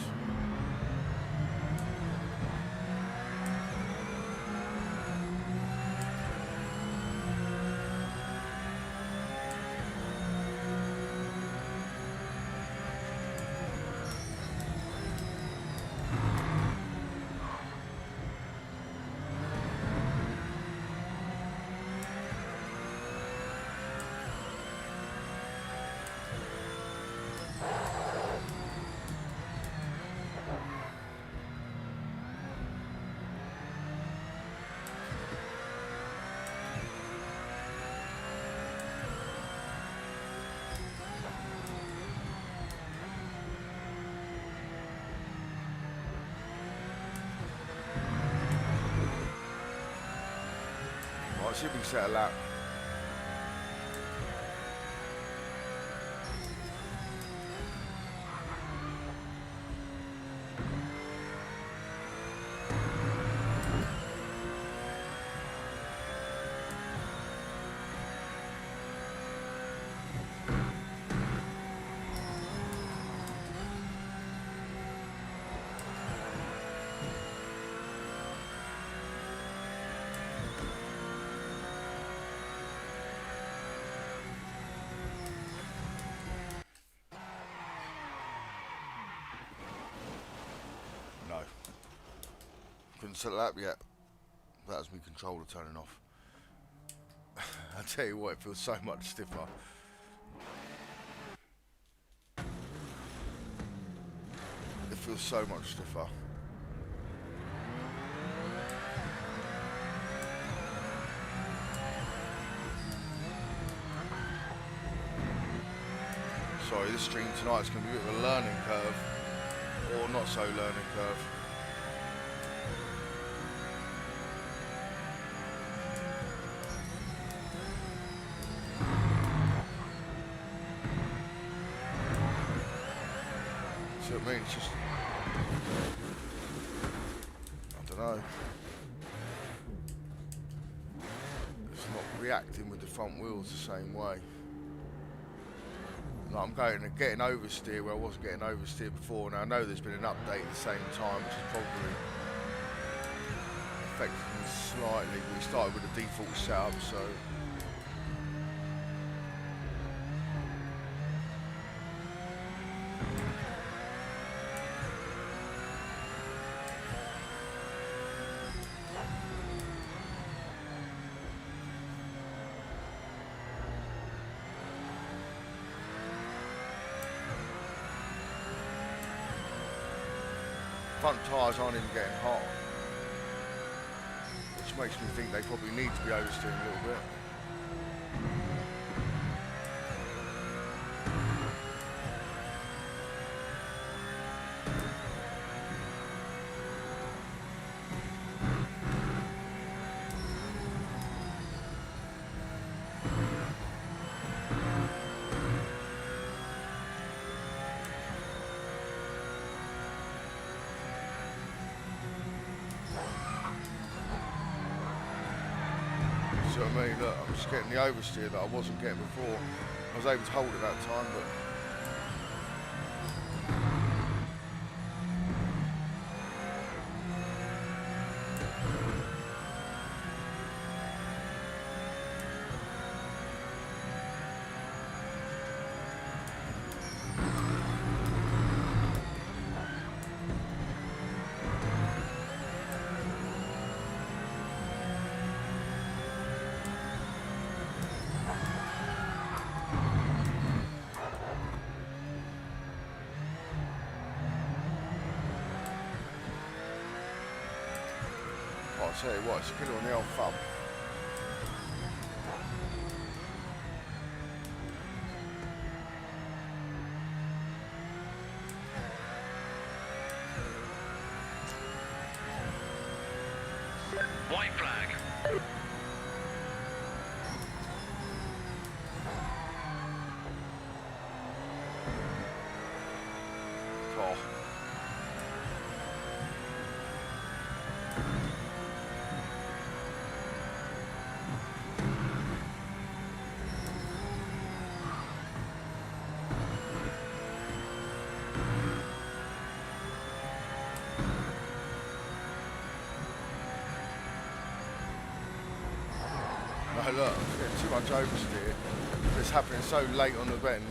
Let's see if we can set a lap. No. Couldn't set a lap yet. That was my controller turning off. I tell you what, it feels so much stiffer. It feels so much stiffer. Sorry, this stream tonight is going to be a bit of a learning curve, or not so learning curve. See what I mean? It's just, I don't know. It's not reacting with the front wheels the same way. Like I'm getting oversteer where I wasn't getting oversteer before. Now I know there's been an update at the same time, which is probably affecting me slightly. We started with the default setup, so front tyres aren't even getting hot, which makes me think they probably need to be oversteering a little bit. See what I mean? Look, I'm just getting the oversteer that I wasn't getting before. I was able to hold it that time, but I'll tell you what, it's a killer on the old thumb. White flag. Oh. No, look, I'm getting too much oversteer. It's happening so late on the bend.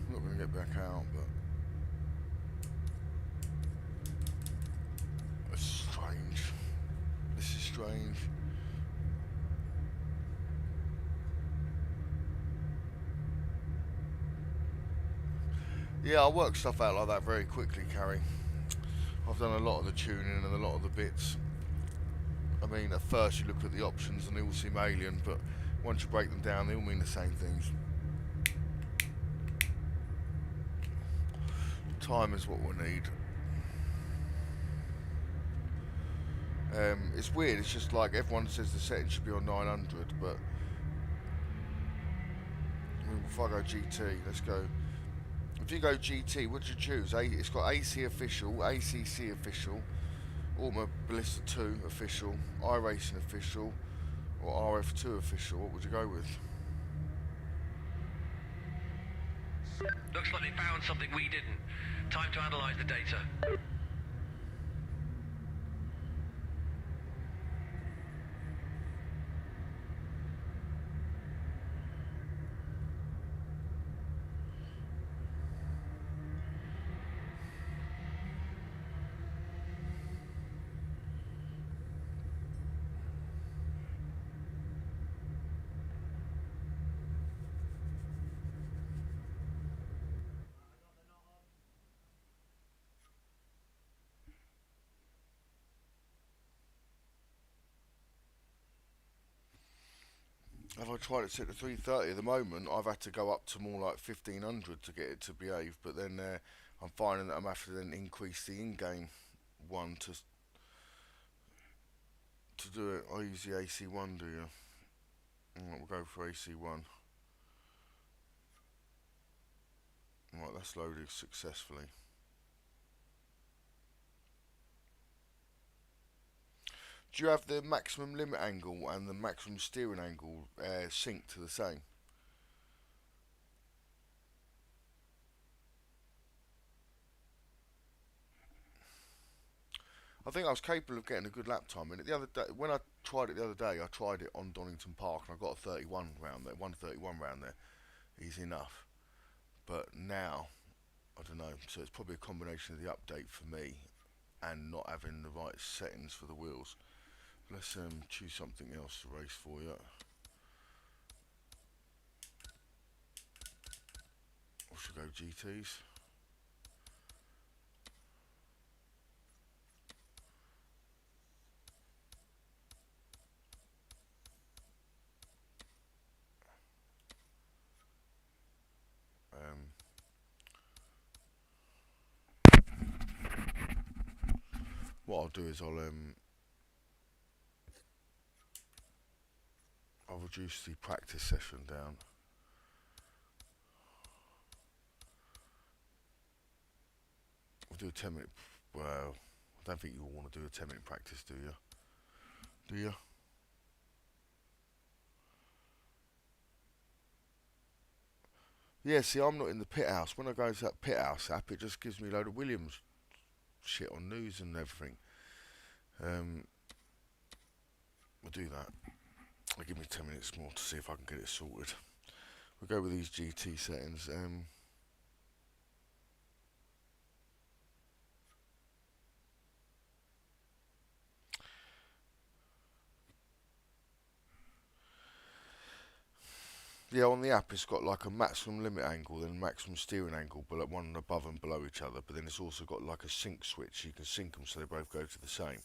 I'm not going to get back out, but it's strange. This is strange. Yeah, I work stuff out like that very quickly, Carrie. I've done a lot of the tuning and a lot of the bits. I mean, at first you look at the options and they all seem alien, but once you break them down, they all mean the same things. Time is what we need. It's weird. It's just like everyone says the setting should be on 900, but I mean, if I go GT, let's go. If you go GT, what do you choose? It's got AC official, ACC official, Automobilista 2 official, iRacing official, or RF2 official. What would you go with? Looks like they found something we didn't. Time to analyze the data. Have I tried it set to 330? At the moment, I've had to go up to more like 1500 to get it to behave, but then I'm finding that I'm having to then increase the in-game one to do it. I use the AC1, do you? Right, we'll go for AC1. Right, that's loaded successfully. Do you have the maximum limit angle and the maximum steering angle synced to the same? I think I was capable of getting a good lap time in it the other day. When I tried it the other day, I tried it on Donington Park and I got a 31 round there, 131 round there, easy enough. But now, I don't know. So it's probably a combination of the update for me and not having the right settings for the wheels. Let's choose something else to race for you. I should go GTs. Um, what I'll do is I'll reduce the practice session down. We'll do a 10-minute. Well, I don't think you all want to do a 10-minute practice, do you? Do you? Yeah, see, I'm not in the pit house. When I go to that pit house app, it just gives me a load of Williams shit on news and everything. We'll do that. I'll give me 10 minutes more to see if I can get it sorted. We'll go with these GT settings. Yeah, on the app it's got like a maximum limit angle, then maximum steering angle, but like one above and below each other. But then it's also got like a sync switch. You can sync them so they both go to the same.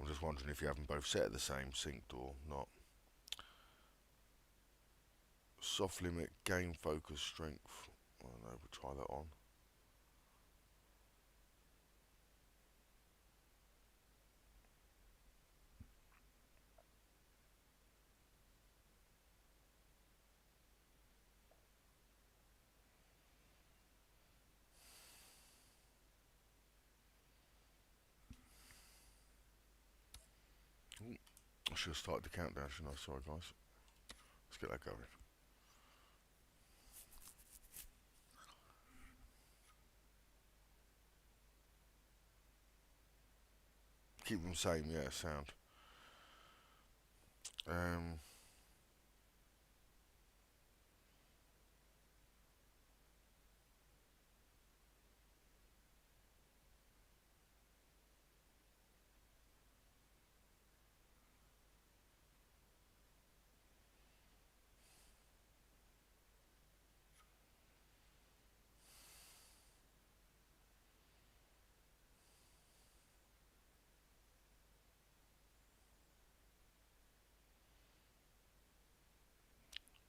I'm just wondering if you have them both set at the same, synced or not. Soft limit, game focus, strength. I don't know, we'll try that on. Ooh, I should have started the countdown, shouldn't I? Sorry, guys. Let's get that going. Keep them same, yeah, sound. Um,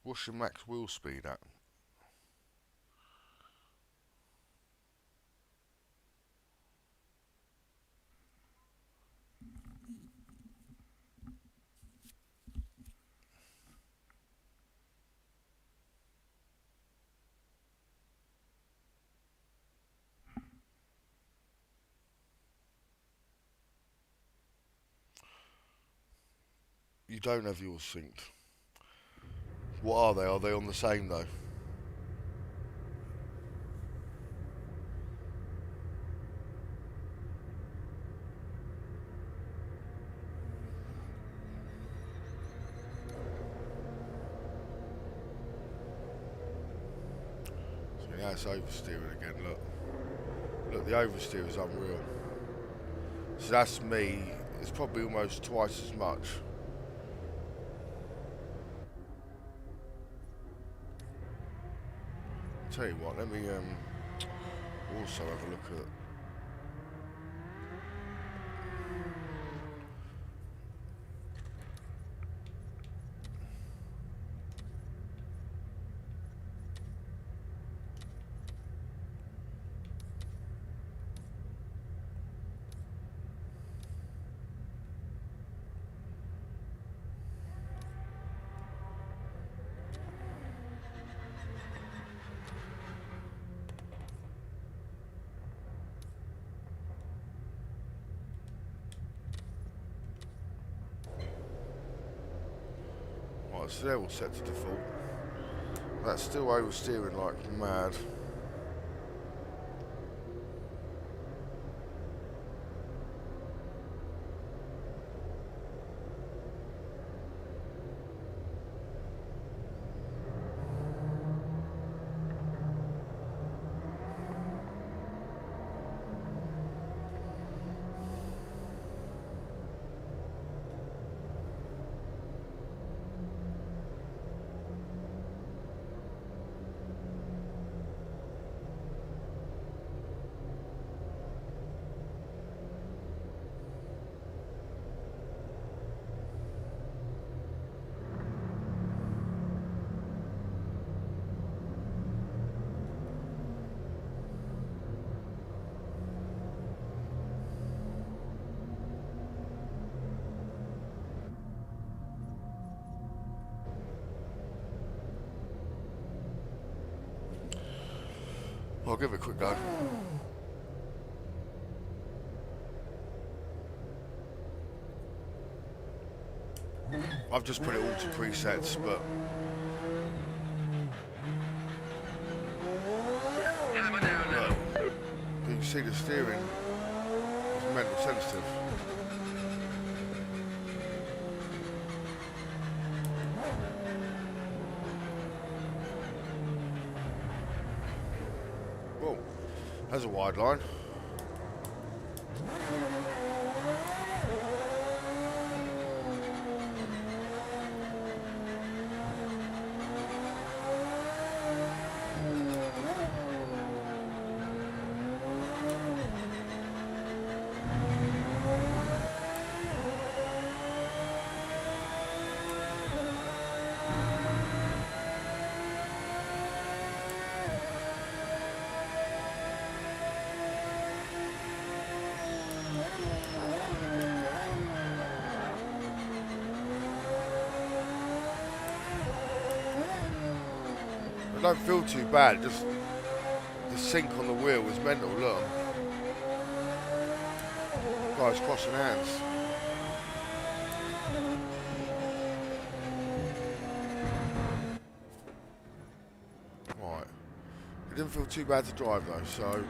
what's your max wheel speed at? you don't have yours synced. What are they? Are they on the same though? So now it's oversteering again, look. Look, the oversteer is unreal. So that's me. It's probably almost twice as much. Tell you what, let me also have a look at. Right, so they're all set to default. That's still oversteering like mad. I'll give it a quick go. I've just put it all to presets, but Hammer down now. look, you can see the steering is mental sensitive. Whoa, there's a wide line. It don't feel too bad, just the sink on the wheel is mental, look. Guys crossing hands. Right. It didn't feel too bad to drive though, so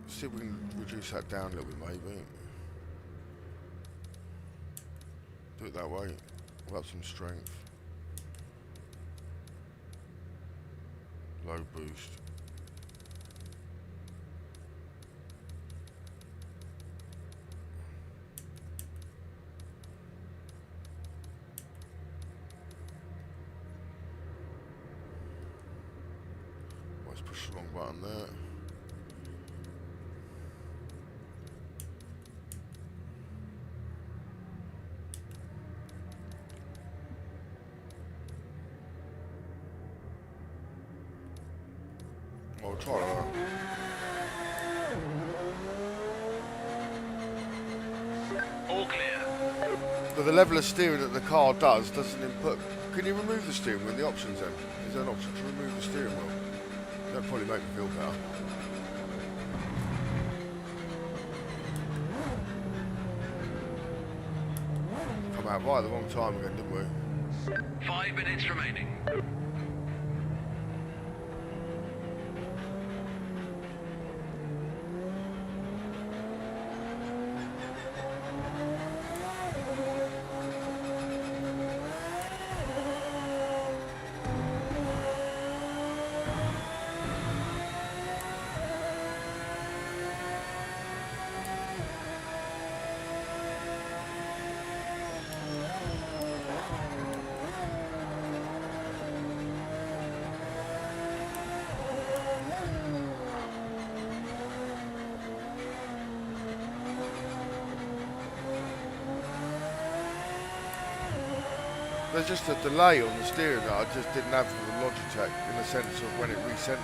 see if we can reduce that down a little bit maybe. Do it that way. We'll have some strength. Low boost. Let's push the wrong button there. I'll try that. All clear. But the level of steering that the car doesn't input. Can you remove the steering wheel in the options then? Is there an option to remove the steering wheel? That'd probably make me feel better. come out right at the wrong time again, didn't we? 5 minutes remaining. There's just a delay on the steering that I just didn't have with the Logitech in the sense of when it recenters.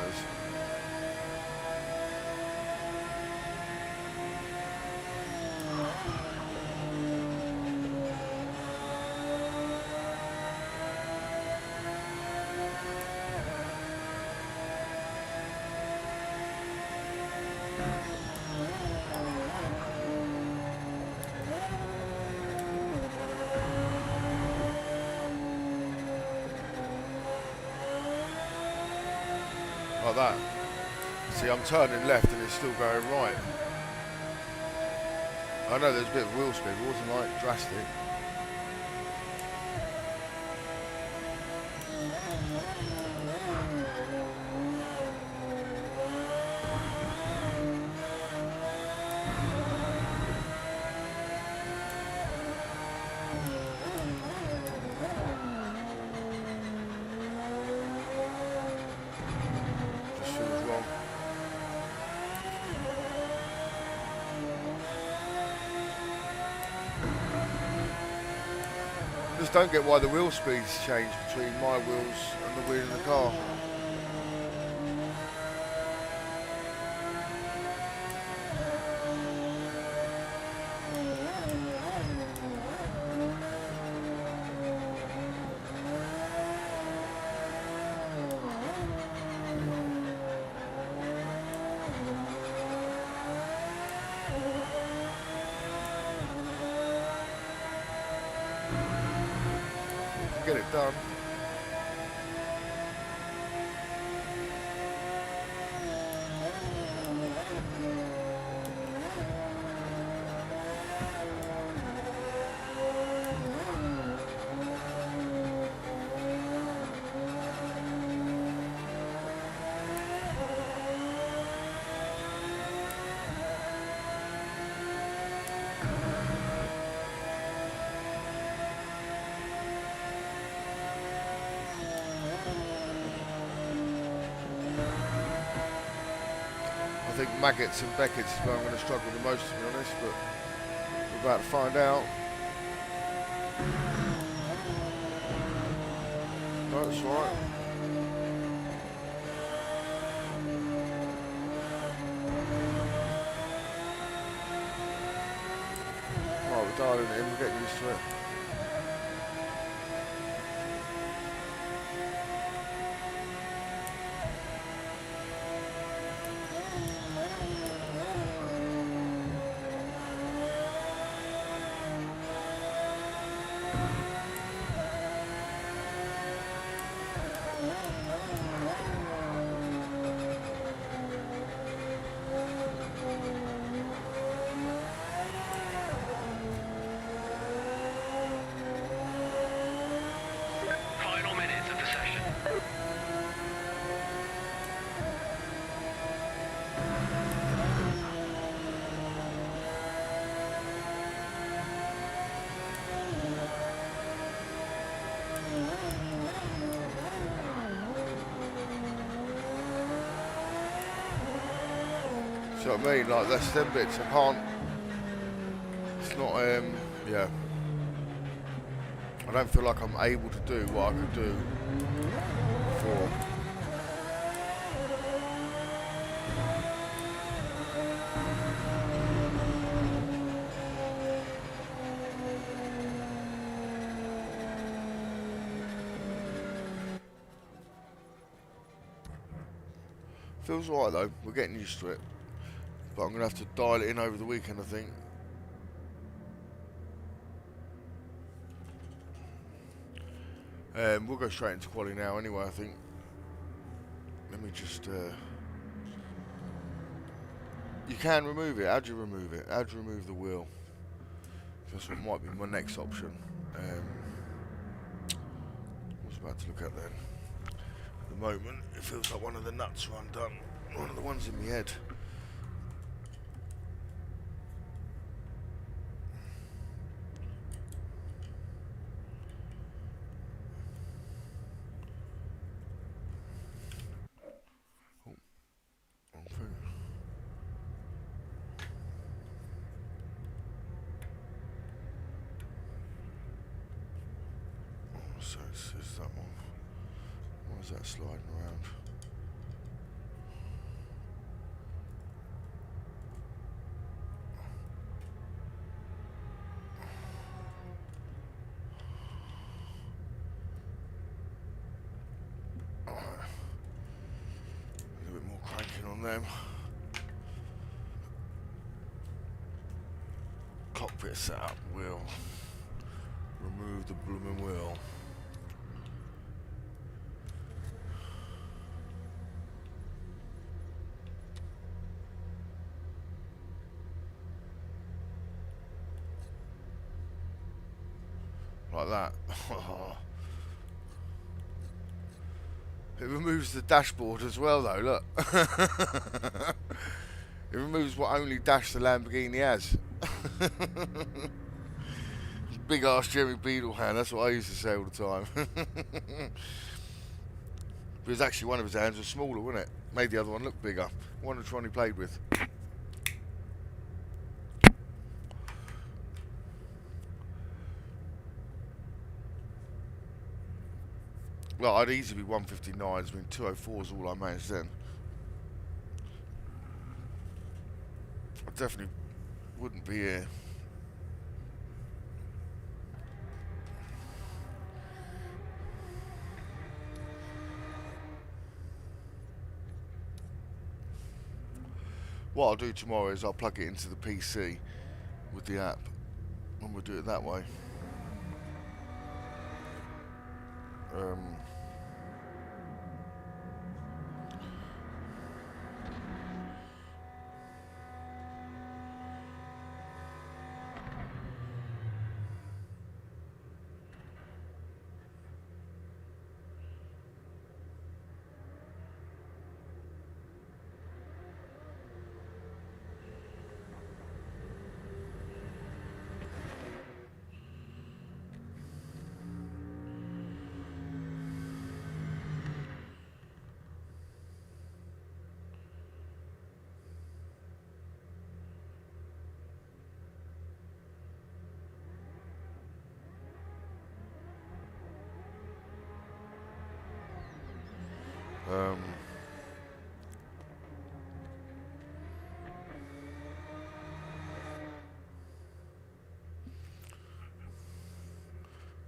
Like that. See, I'm turning left and it's still going right. I know there's a bit of wheel speed, but it wasn't like drastic. Just feels wrong. Just don't get why the wheel speeds change between my wheels and the wheel in the car. Get it done. I think Maggots and Beckett's is where I'm going to struggle the most, to be honest, but we're about to find out. No, that's alright. Right, we're dialing it in, we're getting used to it. Final minutes of the session. See what I mean? Like, that's them bits I can't. It's not, yeah. I don't feel like I'm able to do what I could do before. Feels alright though, we're getting used to it. But I'm going to have to dial it in over the weekend, I think. We'll go straight into quali now anyway, I think. Let me just... You can remove it. How do you remove it? How do you remove the wheel? That's what might be my next option. I was about to look at then. At the moment, it feels like one of the nuts are undone. One of the ones in my head. Oh, wrong thing. Oh, so it's that one. Why is that sliding around? Alright. A little bit more cranking on them. Cockpit setup, wheel. Remove the blooming wheel. Like that. It removes the dashboard as well though, look. It removes what only dash the Lamborghini has. Big ass Jeremy Beadle hand, that's what I used to say all the time. But it was actually one of his hands was smaller, wasn't it? Made the other one look bigger. One which one he played with. Well, I'd easily be 159s, I mean 204 is all I managed then. I definitely wouldn't be here. What I'll do tomorrow is I'll plug it into the PC with the app, and we'll do it that way.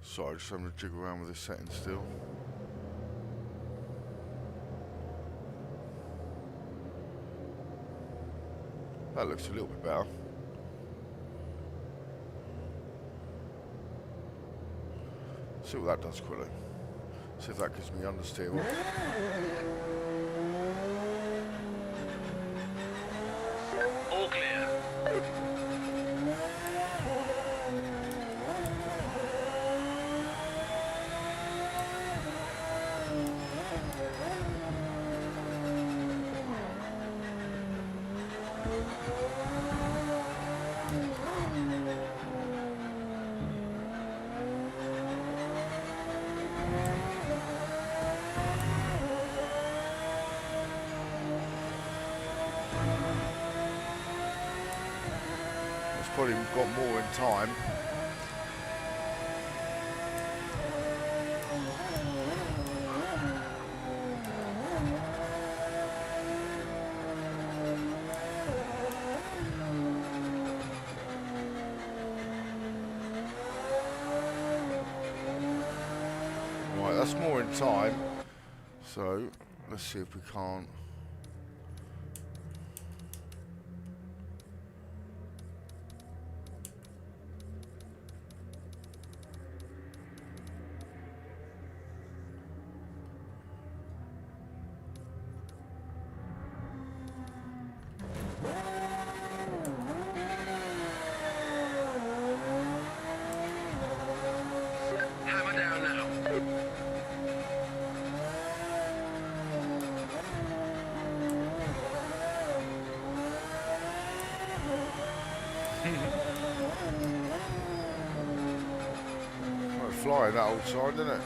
Sorry, just having to jiggle around with this setting still. That looks a little bit better. See what that does quickly. See if that gives me understeer off. All clear. Probably got more in time. Right, that's more in time. So let's see if we can't. sign, that old sign, isn't it?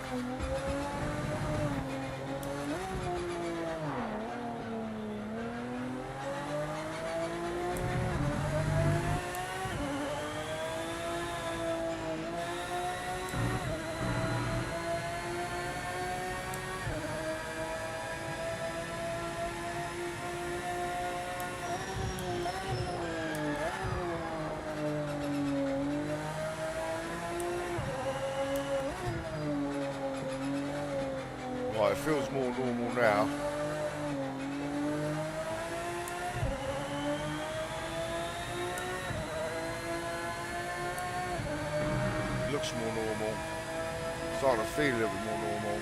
Right, it feels more normal now. It looks more normal. Starting to feel a little bit more normal.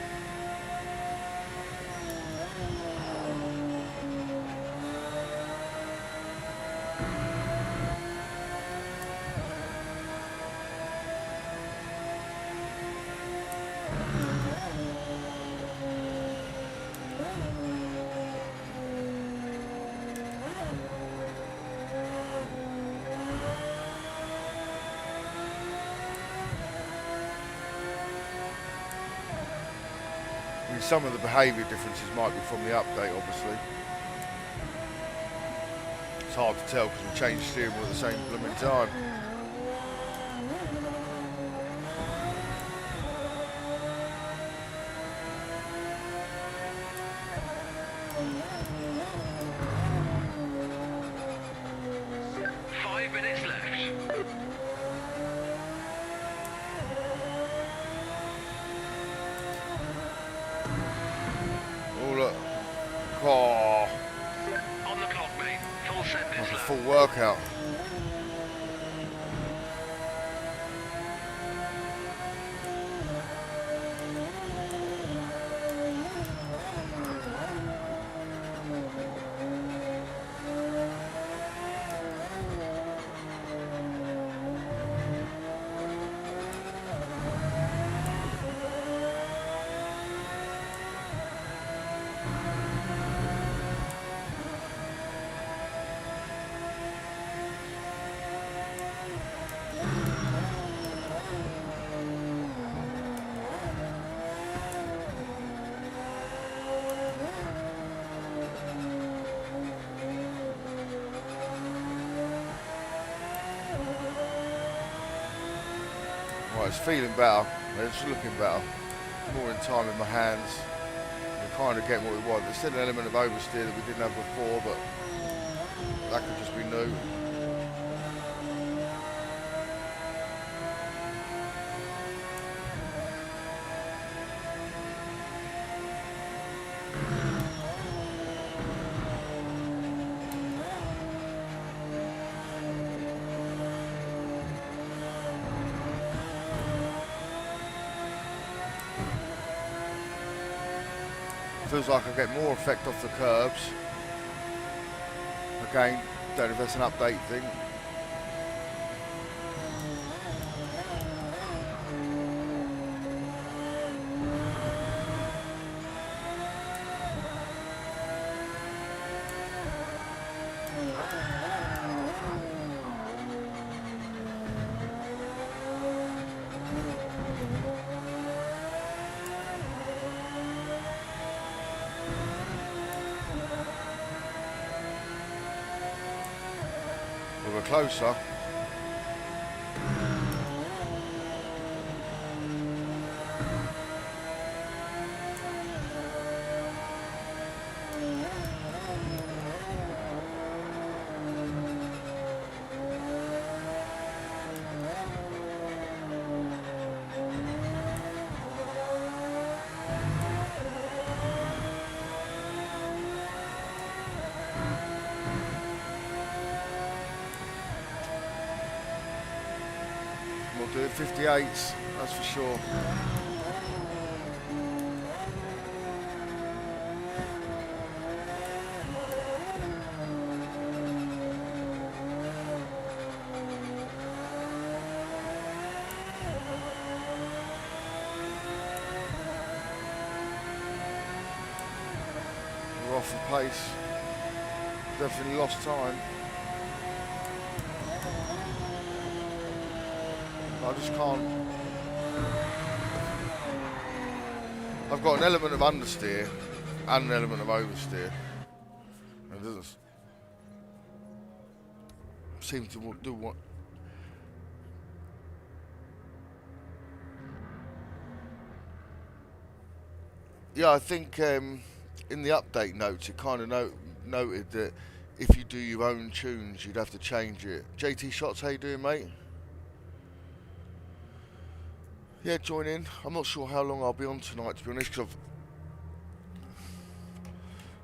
I mean, some of the behaviour differences might be from the update, obviously. It's hard to tell because we changed steering wheel at the same blooming time. Oh, On the clock, mate. Full set this that's a lap. full workout. Right, it's feeling better. It's looking better. More in time in my hands. We're kind of getting what we want. There's still an element of oversteer that we didn't have before, but that could just be new. Feels like I get more effect off the curbs. Again, don't know if that's an update thing. We're closer. We'll do it 58s, that's for sure. We're off the pace. Definitely lost time. I just can't. I've got an element of understeer and an element of oversteer. It doesn't seem to do what. Yeah, I think in the update notes it kind of noted that if you do your own tunes, you'd have to change it. JT Shots, how you doing, mate? Yeah, join in. I'm not sure how long I'll be on tonight, to be honest, because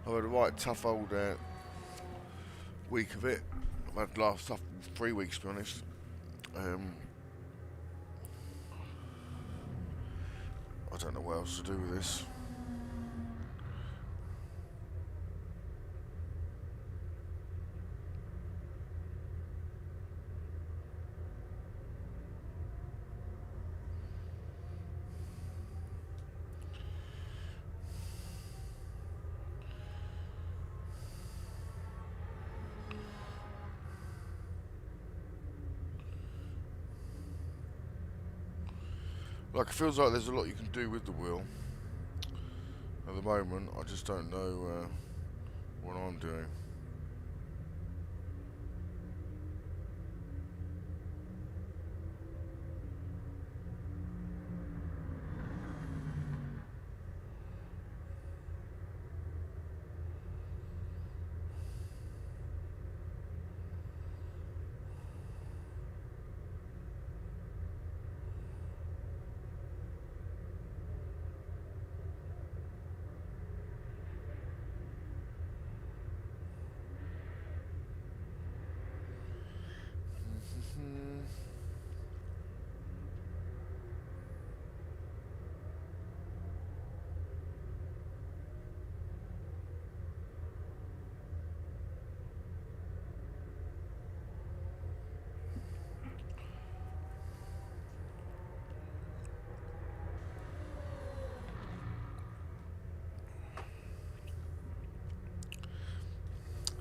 I've had a right tough old week of it. I've had the last 3 weeks, to be honest. I don't know what else to do with this. Like, it feels like there's a lot you can do with the wheel. At the moment, I just don't know what I'm doing.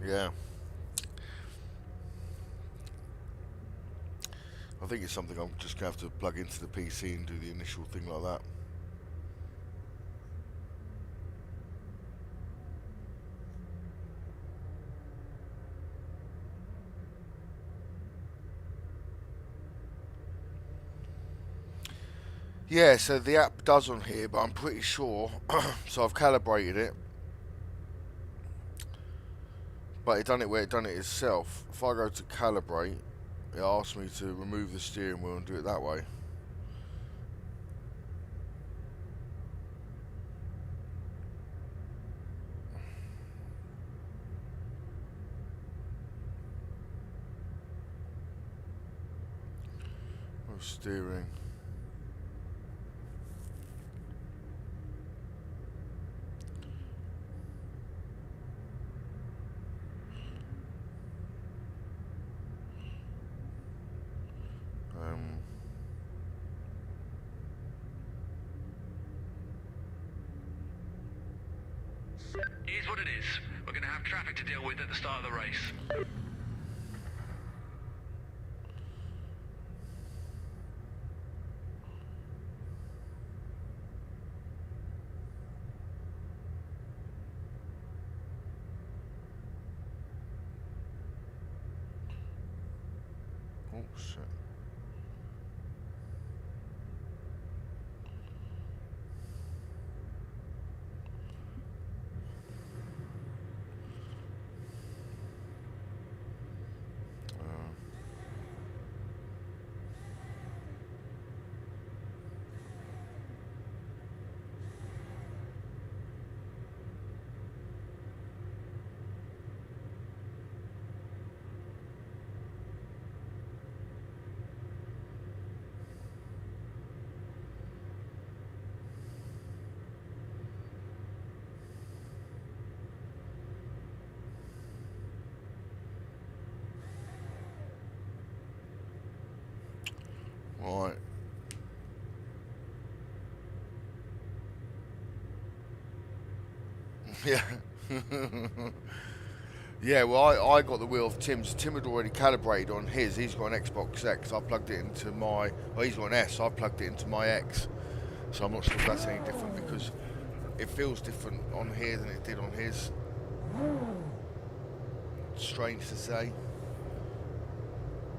Yeah. I think it's something I'm just going to have to plug into the PC and do the initial thing like that. Yeah, so the app does on here, but I'm pretty sure, so I've calibrated it, but it done it where it done it itself. If I go to calibrate, it asks me to remove the steering wheel and do it that way. Oh, steering. Um, Here's what it is. We're going to have traffic to deal with at the start of the race. oh shit. Right. Yeah. Yeah, well, I got the wheel of Tim's. Tim had already calibrated on his. He's got an Xbox X. I plugged it into my. Well, he's got an S. I plugged it into my X. So I'm not sure if that's any different because it feels different on here than it did on his. Strange to say.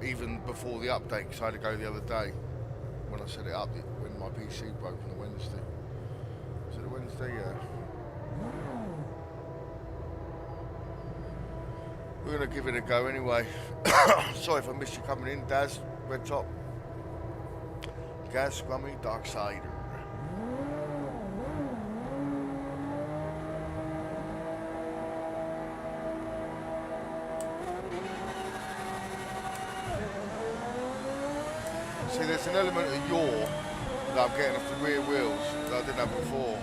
Even before the update, because I had to go the other day when I set it up, when my PC broke on a Wednesday. Was it a Wednesday? Yeah. We're going to give it a go anyway. Sorry if I missed you coming in, Daz, Red Top, Gaz, Scrummy, Darksider. See, there's an element of yaw that I'm getting off the rear wheels that I didn't have before.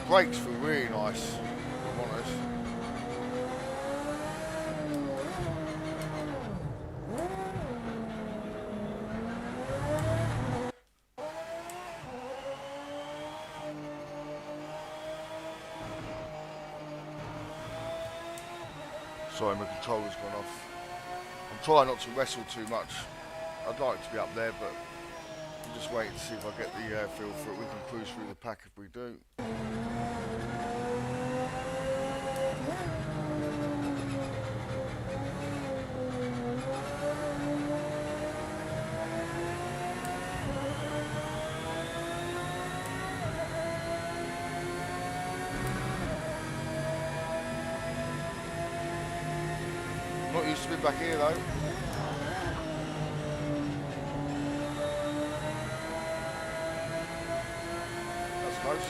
Brakes feel really nice, if I'm honest. Sorry, my controller's gone off. I'm trying not to wrestle too much. I'd like to be up there, but I'm just waiting to see if I get the feel for it. We can cruise through the pack if we do. Not used to be back here though. That's close.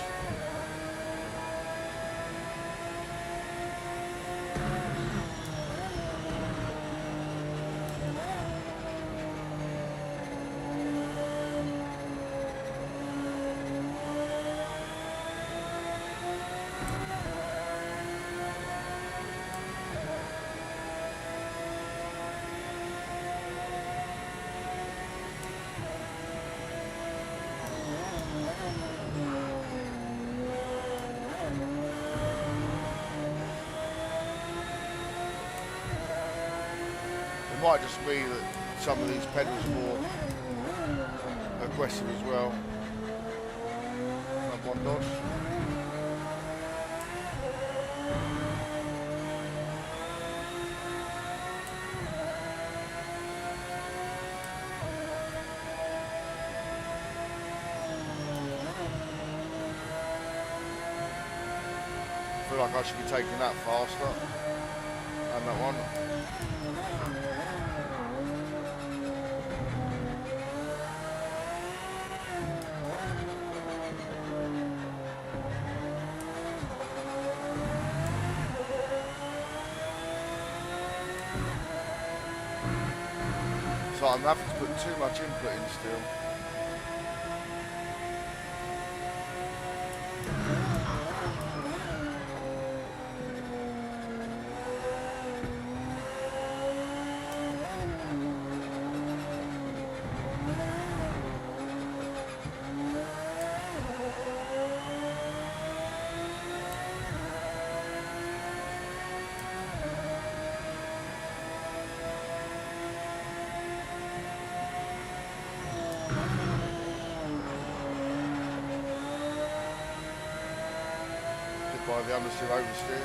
It might just be that some of these pedals are more aggressive as well. Another one dodge. I feel like I should be taking that faster. And that one. So I'm having to put too much input in still. By the understeer oversteer.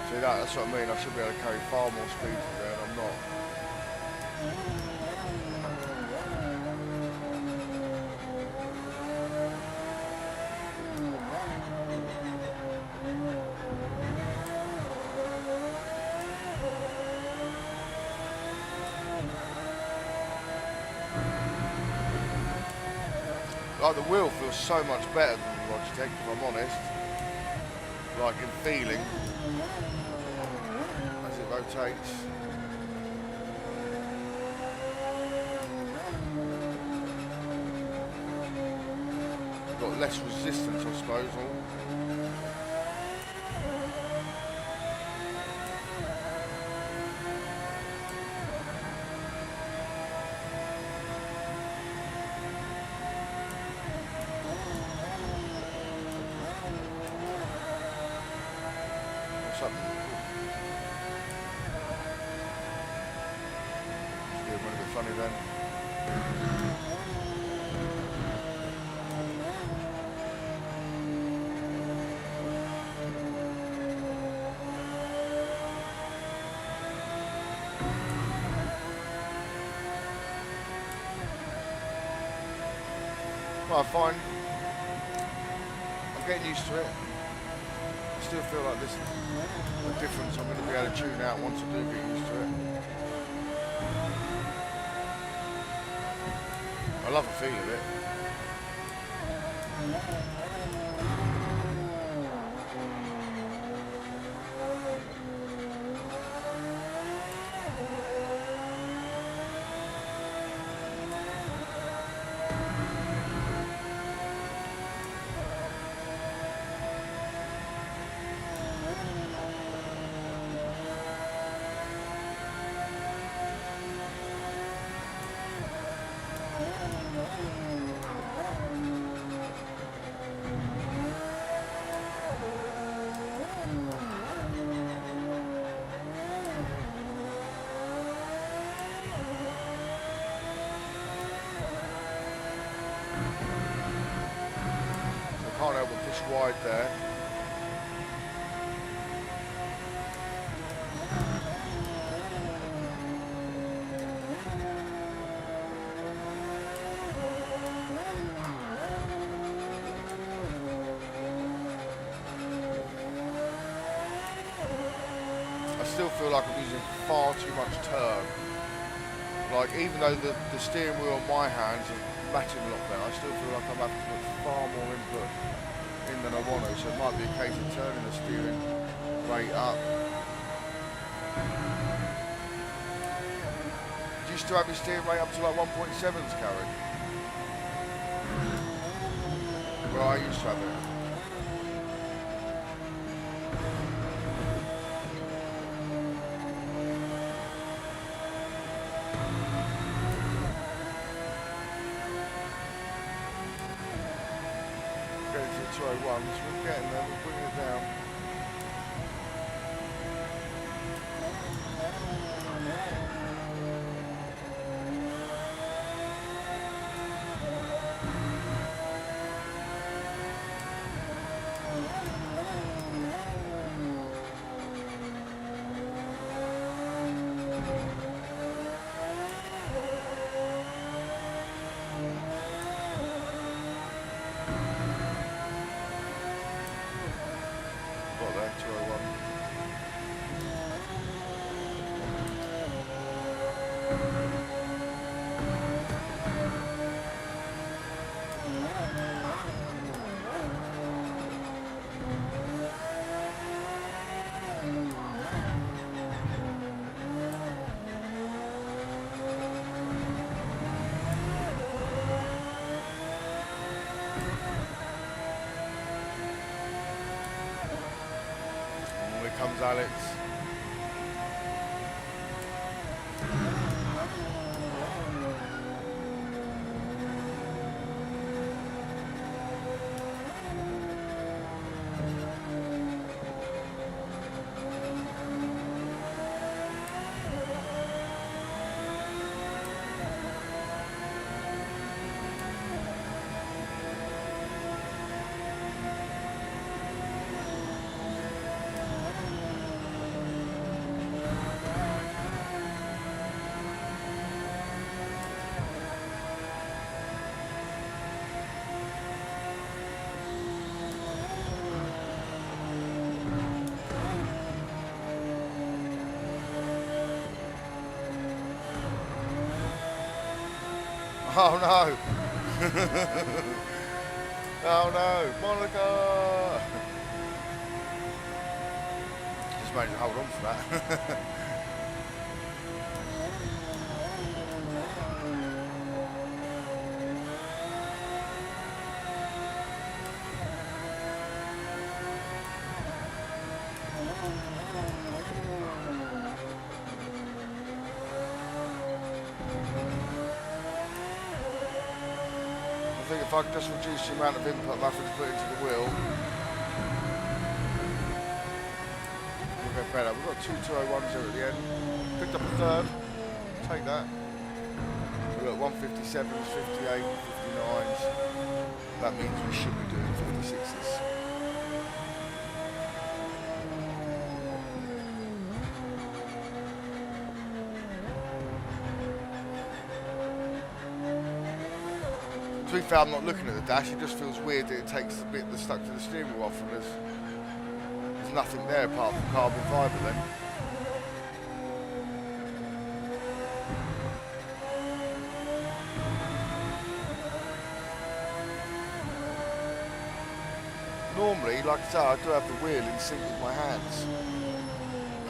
See that's what I mean. I should be able to carry far more speed through there, and I'm not. Like the wheel feels so much better than the Logitech, if I'm honest. Like in feeling, as it rotates. Got less resistance, I suppose. What's up? Yeah, went a bit funny then. Well, fine. I'm getting used to it. I still feel like this is a difference I'm going to be able to tune out once I do get used to it. I love the feel of it. Can't help but push wide there. I still feel like I'm using far too much turn. Like even though the steering wheel on my hands is matching a lot better, I still feel like I'm having to put far more input in than I want to, so it might be a case of turning the steering rate up. Do you still have your steering rate up to like 1.7s, Carrie? Well, I used to have it. Getting to the 201s, we're getting there, we're bringing it down. Got there, 201. Here comes Alex. Oh no! Oh no! Monica! Just managed to hold on for that. I think if I could just reduce the amount of input I'm having to put into the wheel, we'll get better. We've got two 201s here at the end. Picked up a third. Take that. We've got 157s, 58, 59s. That means we should be doing 56s. To be fair, I'm not looking at the dash. It just feels weird that it takes the bit that's stuck to the steering wheel off, and there's nothing there apart from carbon fibre then. Normally, like I say, I do have the wheel in sync with my hands,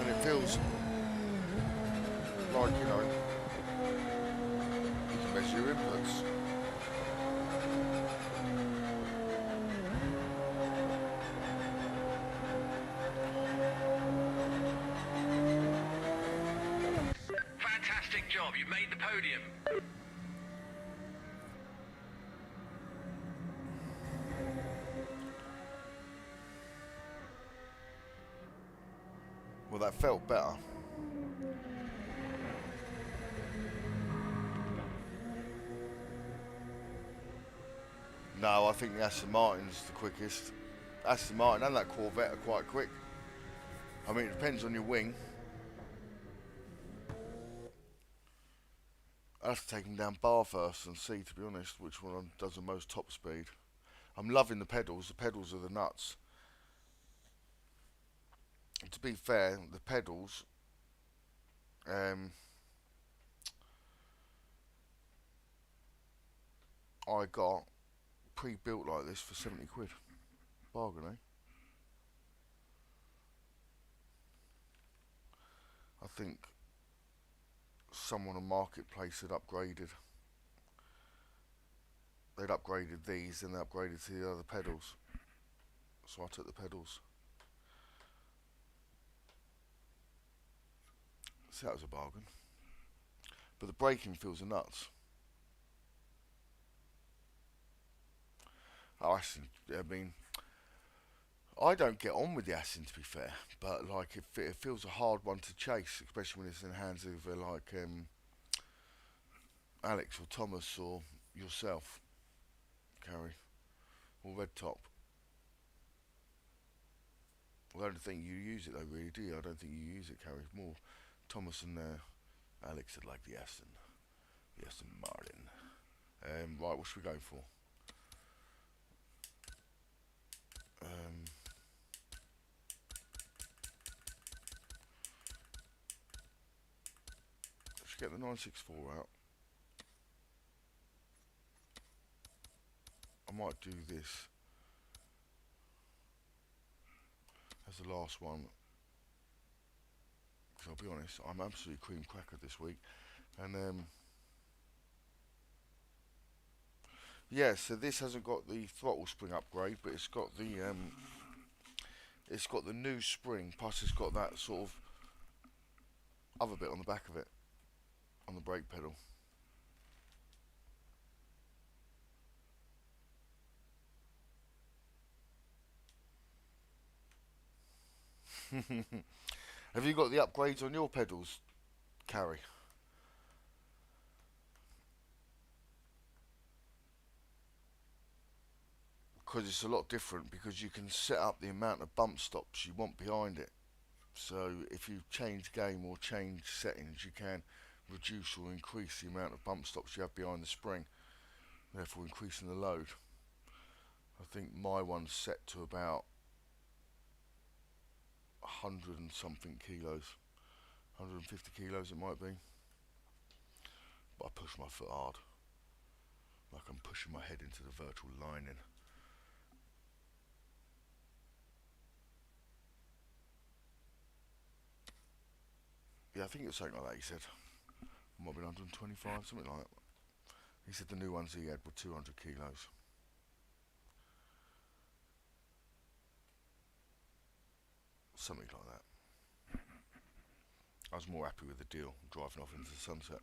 and it feels like, you know, you can measure your inputs. Fantastic job. You made the podium. Well, that felt better. No, I think the Aston Martin's the quickest. Aston Martin and that Corvette are quite quick. I mean, it depends on your wing. I'll have to take them down bar first and see, to be honest, which one does the most top speed. I'm loving the pedals. The pedals are the nuts. To be fair, the pedals, I got pre-built like this for 70 quid. Bargain, eh? I think someone on Marketplace had upgraded. They'd upgraded these, then they upgraded to the other pedals. So I took the pedals. So that was a bargain. But the braking feels are nuts. Oh, Aston, I mean, I don't get on with the Aston, to be fair, but like it feels a hard one to chase, especially when it's in the hands of like Alex or Thomas or yourself, Carrie, or Red Top. I don't think you use it though, really, do you? I don't think you use it, Carrie. More Thomas and Alex would like the Aston Martin. Right, what should we go for? Let's get the 964 out. I might do this as the last one, because I'll be honest, I'm absolutely cream cracker this week, and yeah. So this hasn't got the throttle spring upgrade, but it's got the new spring, plus it's got that sort of other bit on the back of it, on the brake pedal. Have you got the upgrades on your pedals, Carrie? Because it's a lot different, because you can set up the amount of bump stops you want behind it. So if you change game or change settings, you can reduce or increase the amount of bump stops you have behind the spring, therefore increasing the load. I think my one's set to about 100 and something kilos, 150 kilos it might be, but I push my foot hard. like I'm pushing my head into the virtual lining. Yeah, I think it was something like that, he said. Might have been 125, something like that. He said the new ones he had were 200 kilos. Something like that. I was more happy with the deal, driving off into the sunset.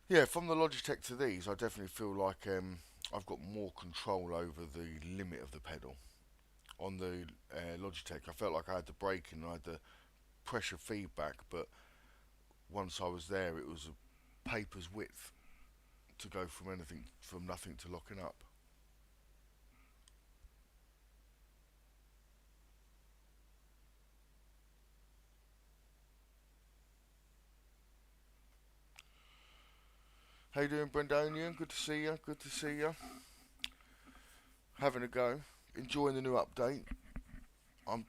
Yeah, from the Logitech to these, I definitely feel like I've got more control over the limit of the pedal. On the Logitech, I felt like I had the braking and I had the pressure feedback, but once I was there, it was a paper's width to go from anything, from nothing to locking up. How you doing, Brendonian? Good to see you. Good to see you. Having a go, enjoying the new update. I'm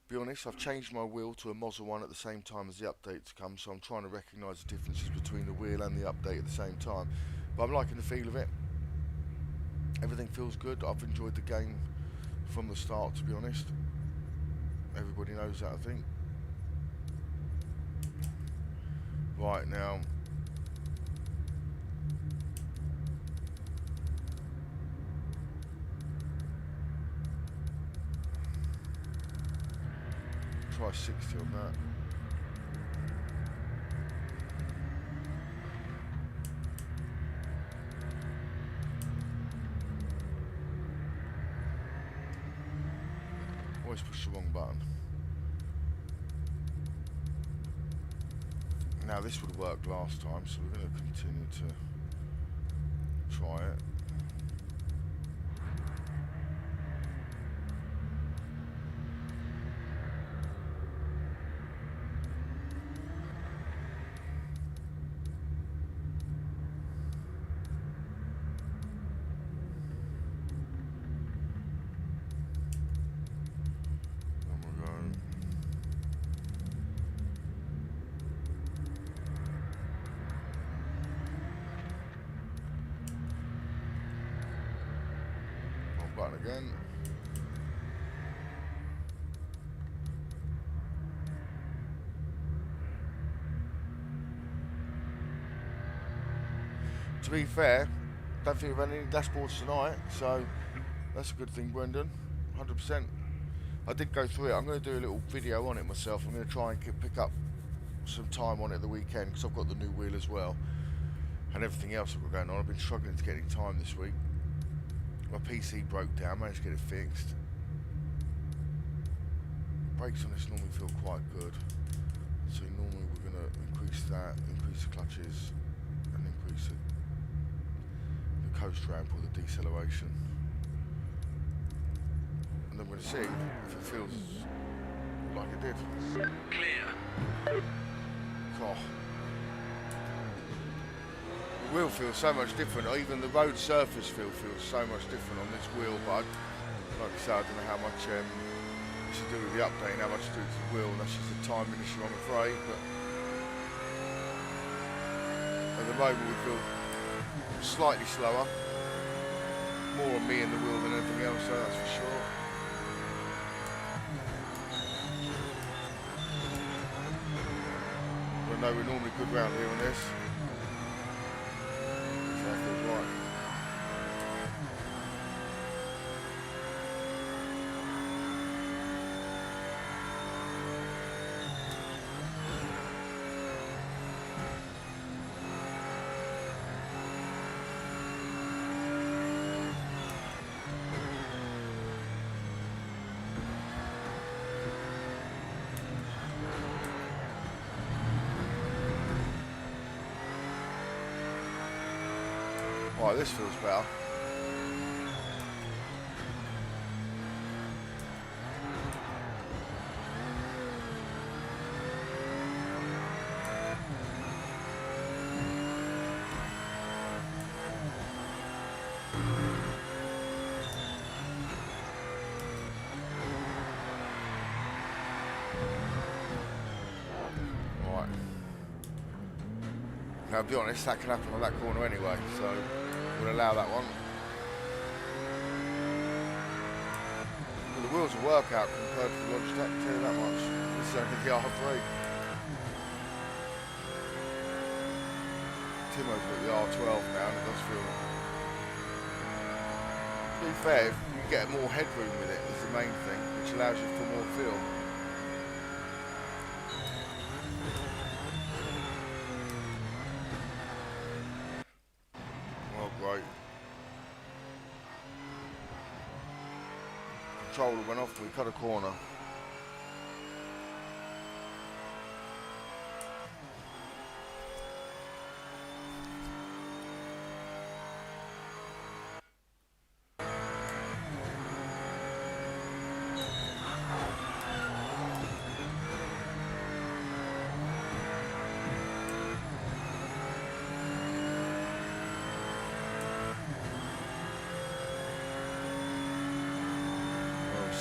be honest, I've changed my wheel to a Moza one at the same time as the updates come, so I'm trying to recognise the differences between the wheel and the update at the same time. But I'm liking the feel of it. Everything feels good. I've enjoyed the game from the start, to be honest. Everybody knows that, I think. Right now, try 60 on that. Always push the wrong button. Now this would have worked last time, so we're going to continue to try it. Button again. To be fair, don't think we've had any dashboards tonight, so that's a good thing, Brendan. 100%. I did go through it. I'm going to do a little video on it myself. I'm going to try and pick up some time on it the weekend because I've got the new wheel as well and everything else that we're going on. I've been struggling to get any time this week. My PC broke down, managed to get it fixed. Brakes on this normally feel quite good. So normally we're going to increase that, increase the clutches and increase the coast ramp or the deceleration. And then we're going to see if it feels like it did. Clear. Oh. The wheel feels so much different. Even the road surface feels so much different on this wheel. But like I said, I don't know how much it's to do with the update and how much to do with the wheel. That's just a timing issue, I'm afraid. But at the moment, we feel slightly slower. More on me and the wheel than anything else, so that's for sure. But no, we're normally good round here on this. So that feels right. Right, this feels better. I'll be honest, that can happen on that corner anyway, so we'll allow that one. Well, the wheels will work out compared to the Logitech, I tell you that much. This is only the R3. Timo's got the R12 now, and it does feel... To be fair, you get more headroom with it, is the main thing, which allows you for more feel. Oh, great. Controller went off, we cut a corner.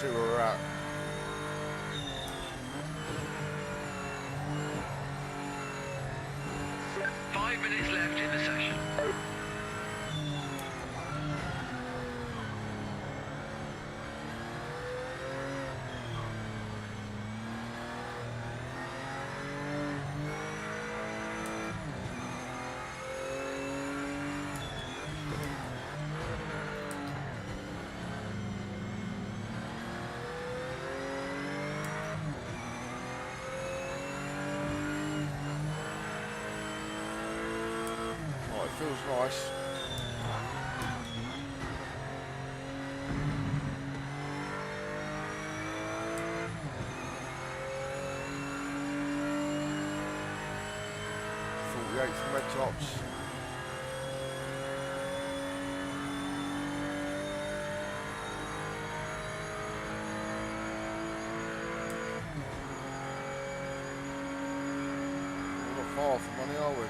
See where we're at. Five minutes left in the session. Feels nice. From red tops. We're not far from money, are we?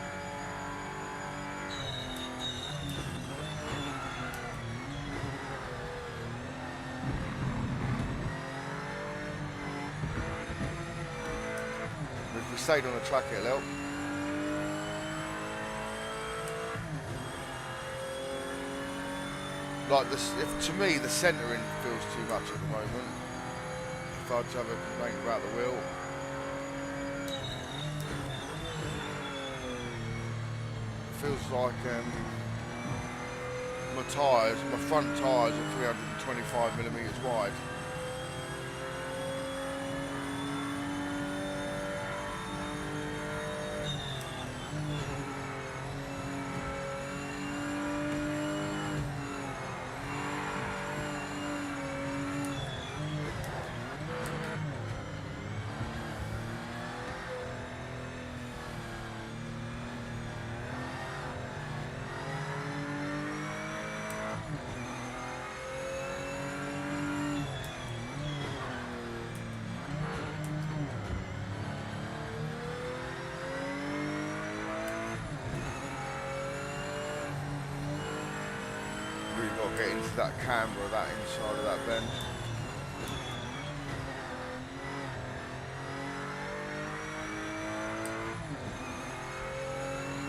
If we stayed on the track, it'll help. Like this, to me, the centering feels too much at the moment. If I had to have a complaint about the wheel. It feels like my tyres, my front tyres are 325mm wide. Got to get into that camber, that inside of that bend.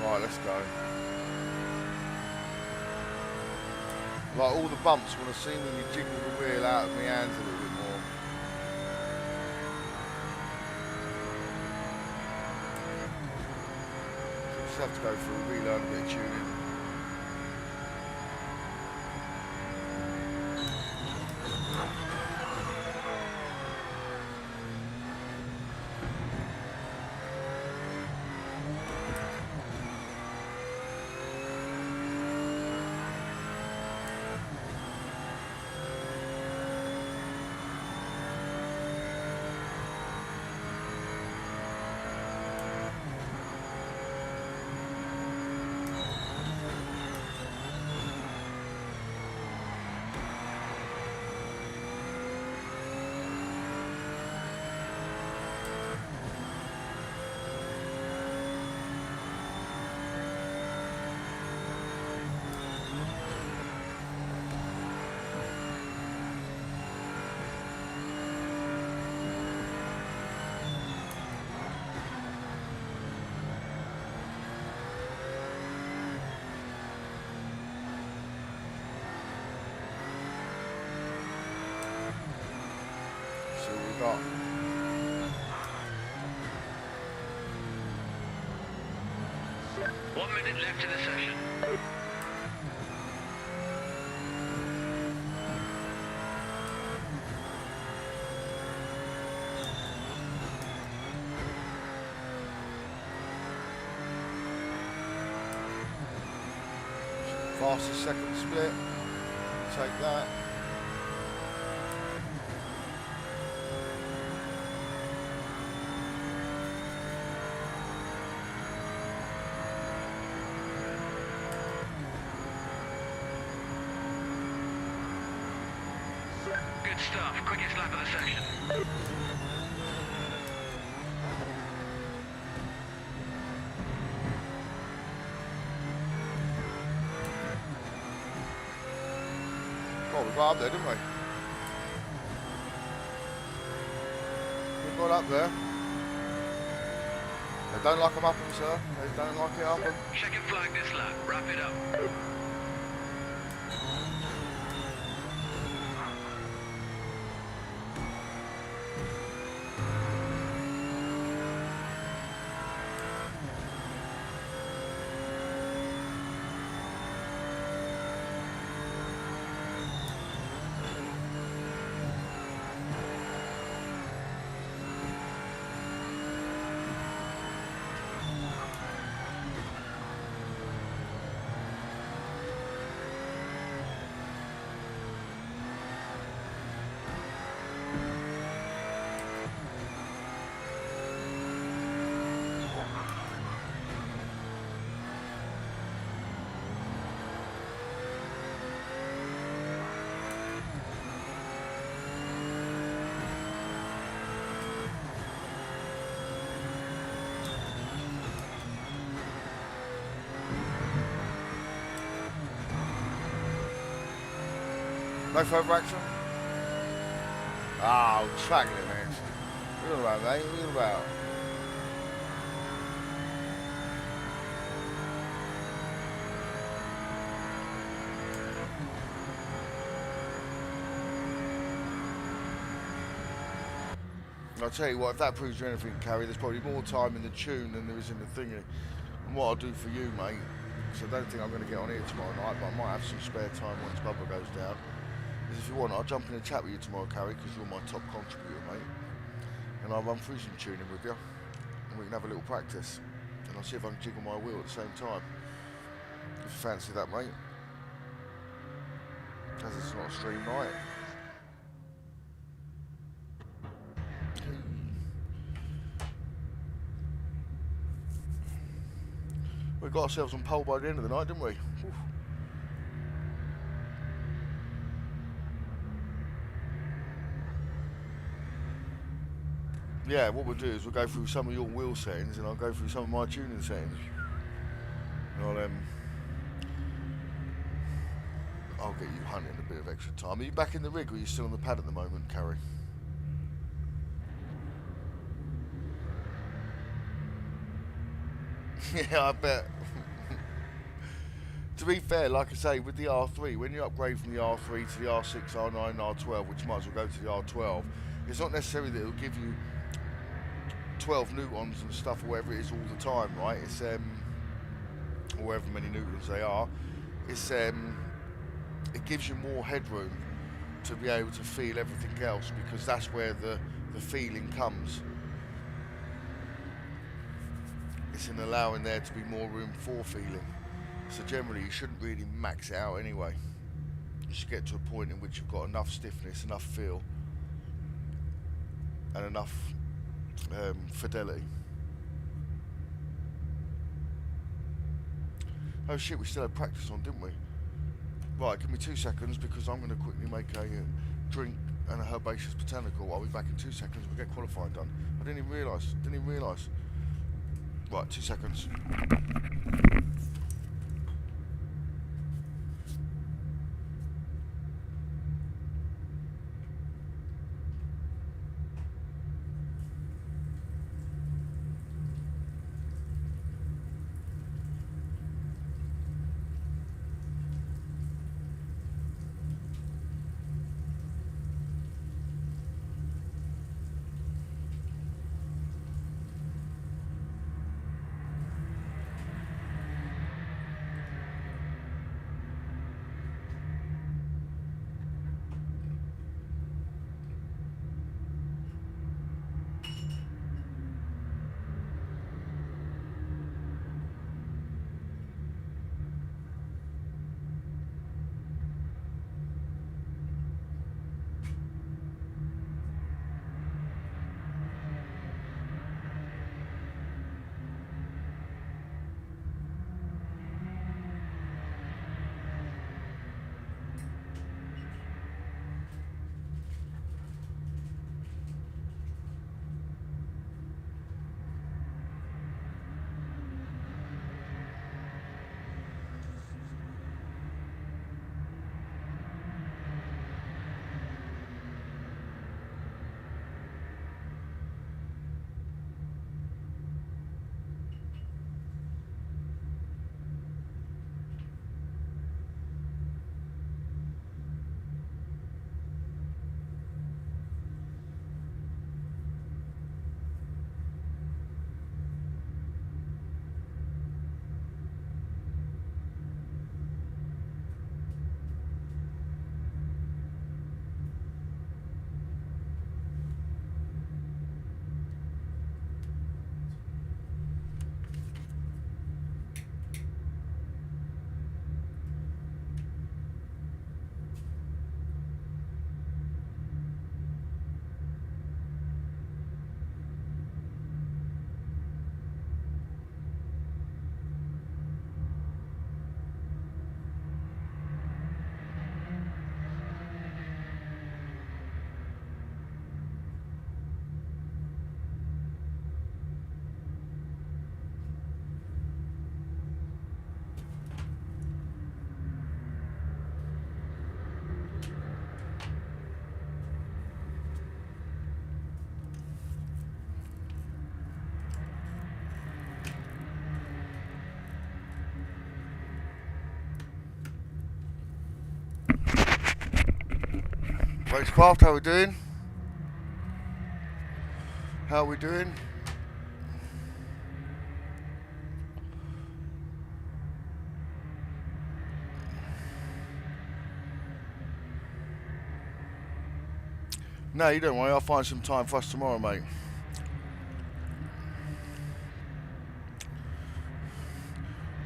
Right, let's go. Like all the bumps when I see when you jiggle the wheel out of my hands a little bit more. So just have to go through, relearn a bit of tuning. got. 1 minute left in the session. Fastest second split. Take that. Good stuff. Quickest lap of the session. Oh, we got up there, didn't we? We got up there. They don't like them up them, sir. They don't like it up them. Checking flag this lap. Wrap it up. No further action? Oh, track limits. What are you about, mate? What are you about? I'll tell you what, if that proves you anything, Carrie, there's probably more time in the tune than there is in the thingy. And what I'll do for you, mate, because I don't think I'm going to get on here tomorrow night, but I might have some spare time once Bubba goes down, is if you want, I'll jump in and chat with you tomorrow, Carrie, because you're my top contributor, mate. And I'll run through some tuning with you, and we can have a little practice. And I'll see if I can jiggle my wheel at the same time. If you fancy that, mate. As it's not a stream night. We got ourselves on pole by the end of the night, didn't we? Oof. Yeah, what we'll do is we'll go through some of your wheel settings and I'll go through some of my tuning settings. And I'll get you hunting a bit of extra time. Are you back in the rig or are you still on the pad at the moment, Carrie? Yeah, I bet. To be fair, like I say, with the R3, when you upgrade from the R3 to the R6, R9, R12, which might as well go to the R12, it's not necessarily that it'll give you 12 newtons and stuff or whatever it is all the time, right? It's or however many newtons they are. It's it gives you more headroom to be able to feel everything else, because that's where the feeling comes. It's in allowing there to be more room for feeling. So generally you shouldn't really max it out anyway. You should get to a point in which you've got enough stiffness, enough feel, and enough fidelity. Oh shit, we still had practice on, didn't we? Right, give me 2 seconds because I'm going to quickly make a drink and a herbaceous botanical. I'll be back in 2 seconds. We'll get qualifying done. I didn't even realise. Right, 2 seconds. Racecraft, how we doing? How we doing? No, you don't worry, I'll find some time for us tomorrow, mate.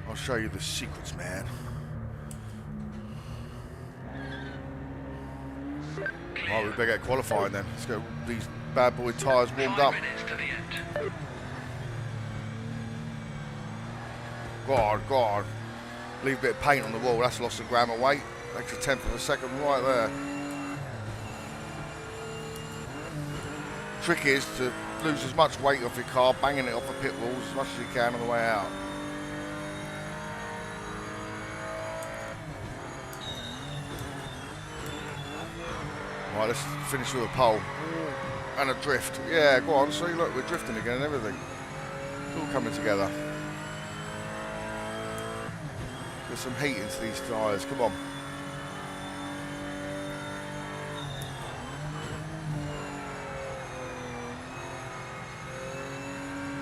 I'll show you the secrets, man. Right, we better get qualifying then. Let's get these bad boy tyres warmed up. 5 minutes to the end. God. Leave a bit of paint on the wall, that's lost a gram of weight. Extra tenth of a second right there. Trick is to lose as much weight off your car, banging it off the pit walls as much as you can on the way out. Right, let's finish with a pole. And a drift. Yeah, go on, see, look, we're drifting again and everything. It's all coming together. Get some heat into these tyres, come on.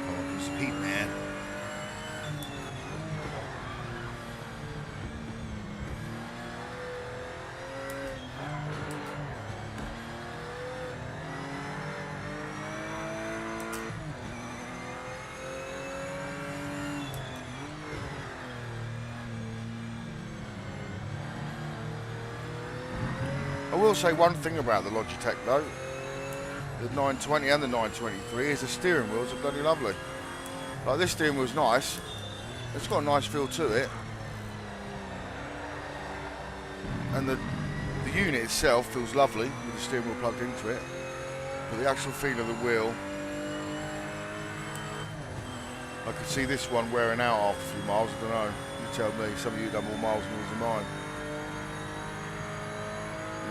Come on, get some heat, man. I will say one thing about the Logitech though, the 920 and the 923 is the steering wheels are bloody lovely. Like this steering wheel's nice, it's got a nice feel to it, and the unit itself feels lovely with the steering wheel plugged into it, but the actual feel of the wheel, I could see this one wearing out after a few miles, I don't know, you tell me, some of you done more miles than yours than mine.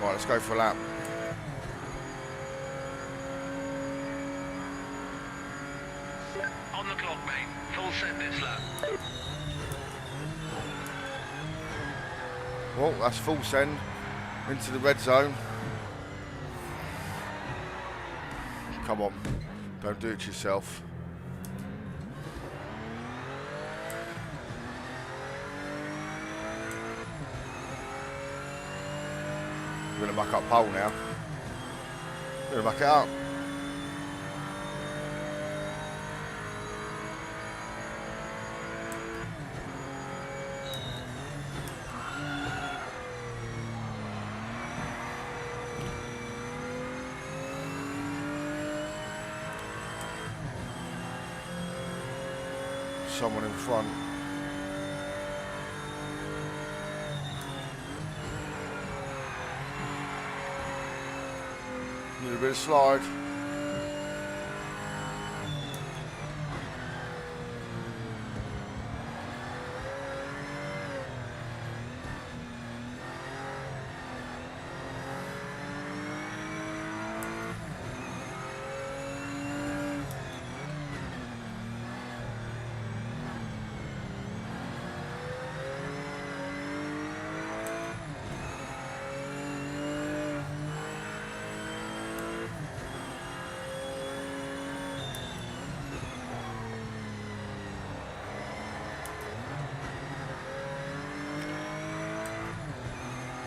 Right, let's go for a lap. On the clock, mate. Full send this lap. Well, that's full send into the red zone. Come on, don't do it yourself. We're going to muck up pole now. We're going to muck it up. Someone in front. Need a bit of slide.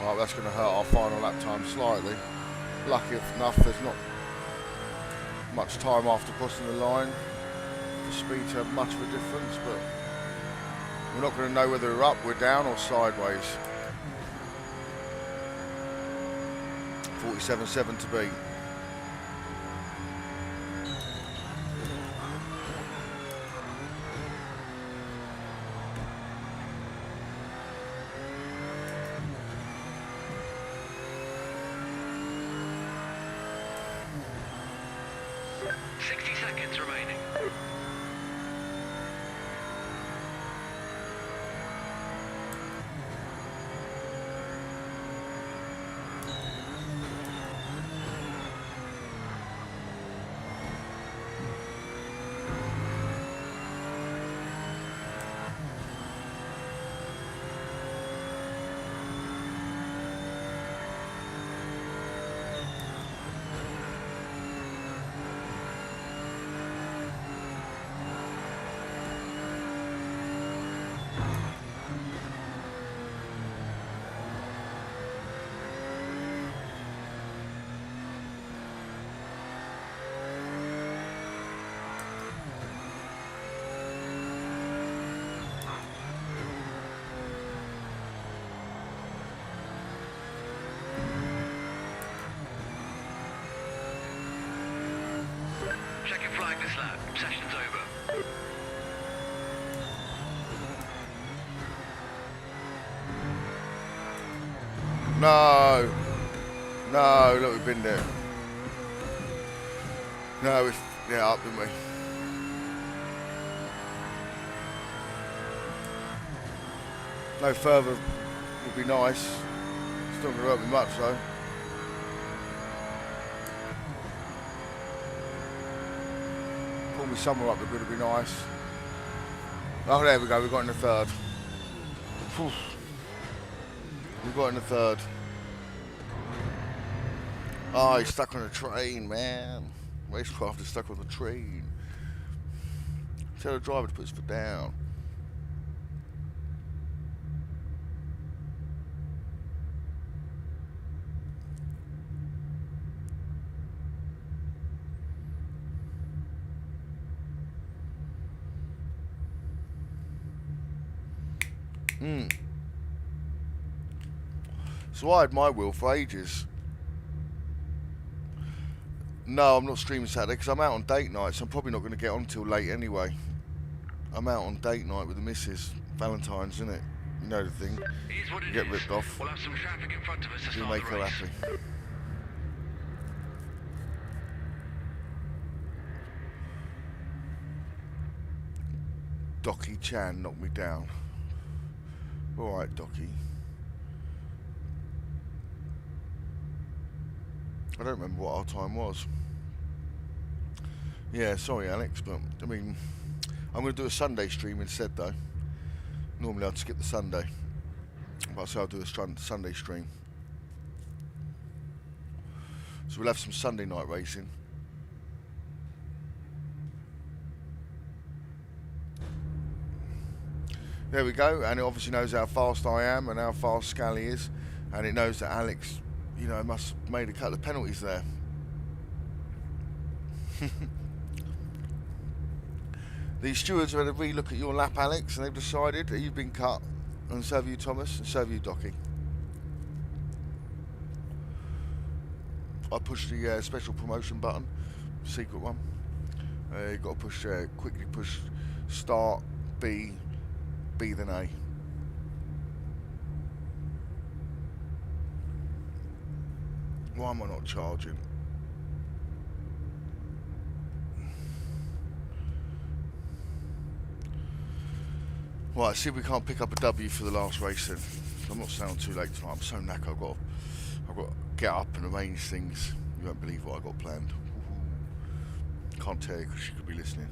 Right, that's going to hurt our final lap time slightly. Lucky enough there's not much time after crossing the line for speed to have much of a difference, but we're not going to know whether we're up, we're down or sideways. 47.7 to beat. Remaining. flag this lap. Session's over. No. No, look, we've been there. No, we've, yeah, up, didn't we? No further would be nice. It's not going to hurt me much though. Pull me somewhere up, it would be nice. Oh, there we go, we got in the third. Whew. We got in the third. Oh, he's stuck on a train, man. Racecraft is stuck on the train. Tell the driver to put his foot down. So I had my wheel for ages. No, I'm not streaming Saturday because I'm out on date night, so I'm probably not going to get on till late anyway. I'm out on date night with the missus. Valentine's, isn't it? You know the thing. Here's what You it get is. ripped off. We'll have some traffic in front of us to You start make the her race. happy. Docky Chan knocked me down. Alright, Docky. I don't remember what our time was. Yeah, sorry Alex, but I mean, I'm going to do a Sunday stream instead though. Normally I'd skip the Sunday, but I say I'll do a Sunday stream. So we'll have some Sunday night racing. There we go, and it obviously knows how fast I am and how fast Scally is, and it knows that Alex, you know, must have made a couple of penalties there. These stewards have had a re-look at your lap, Alex, and they've decided that you've been cut, and so have you, Thomas, and so have you, Docky. I pushed the special promotion button, secret one. You've got to push, quickly push start, B then A. Why am I not charging? Right, see if we can't pick up a W for the last race then. I'm not sounding too late tonight. I'm so knackered. I've got to get up and arrange things. You won't believe what I got planned. Can't tell you because she could be listening.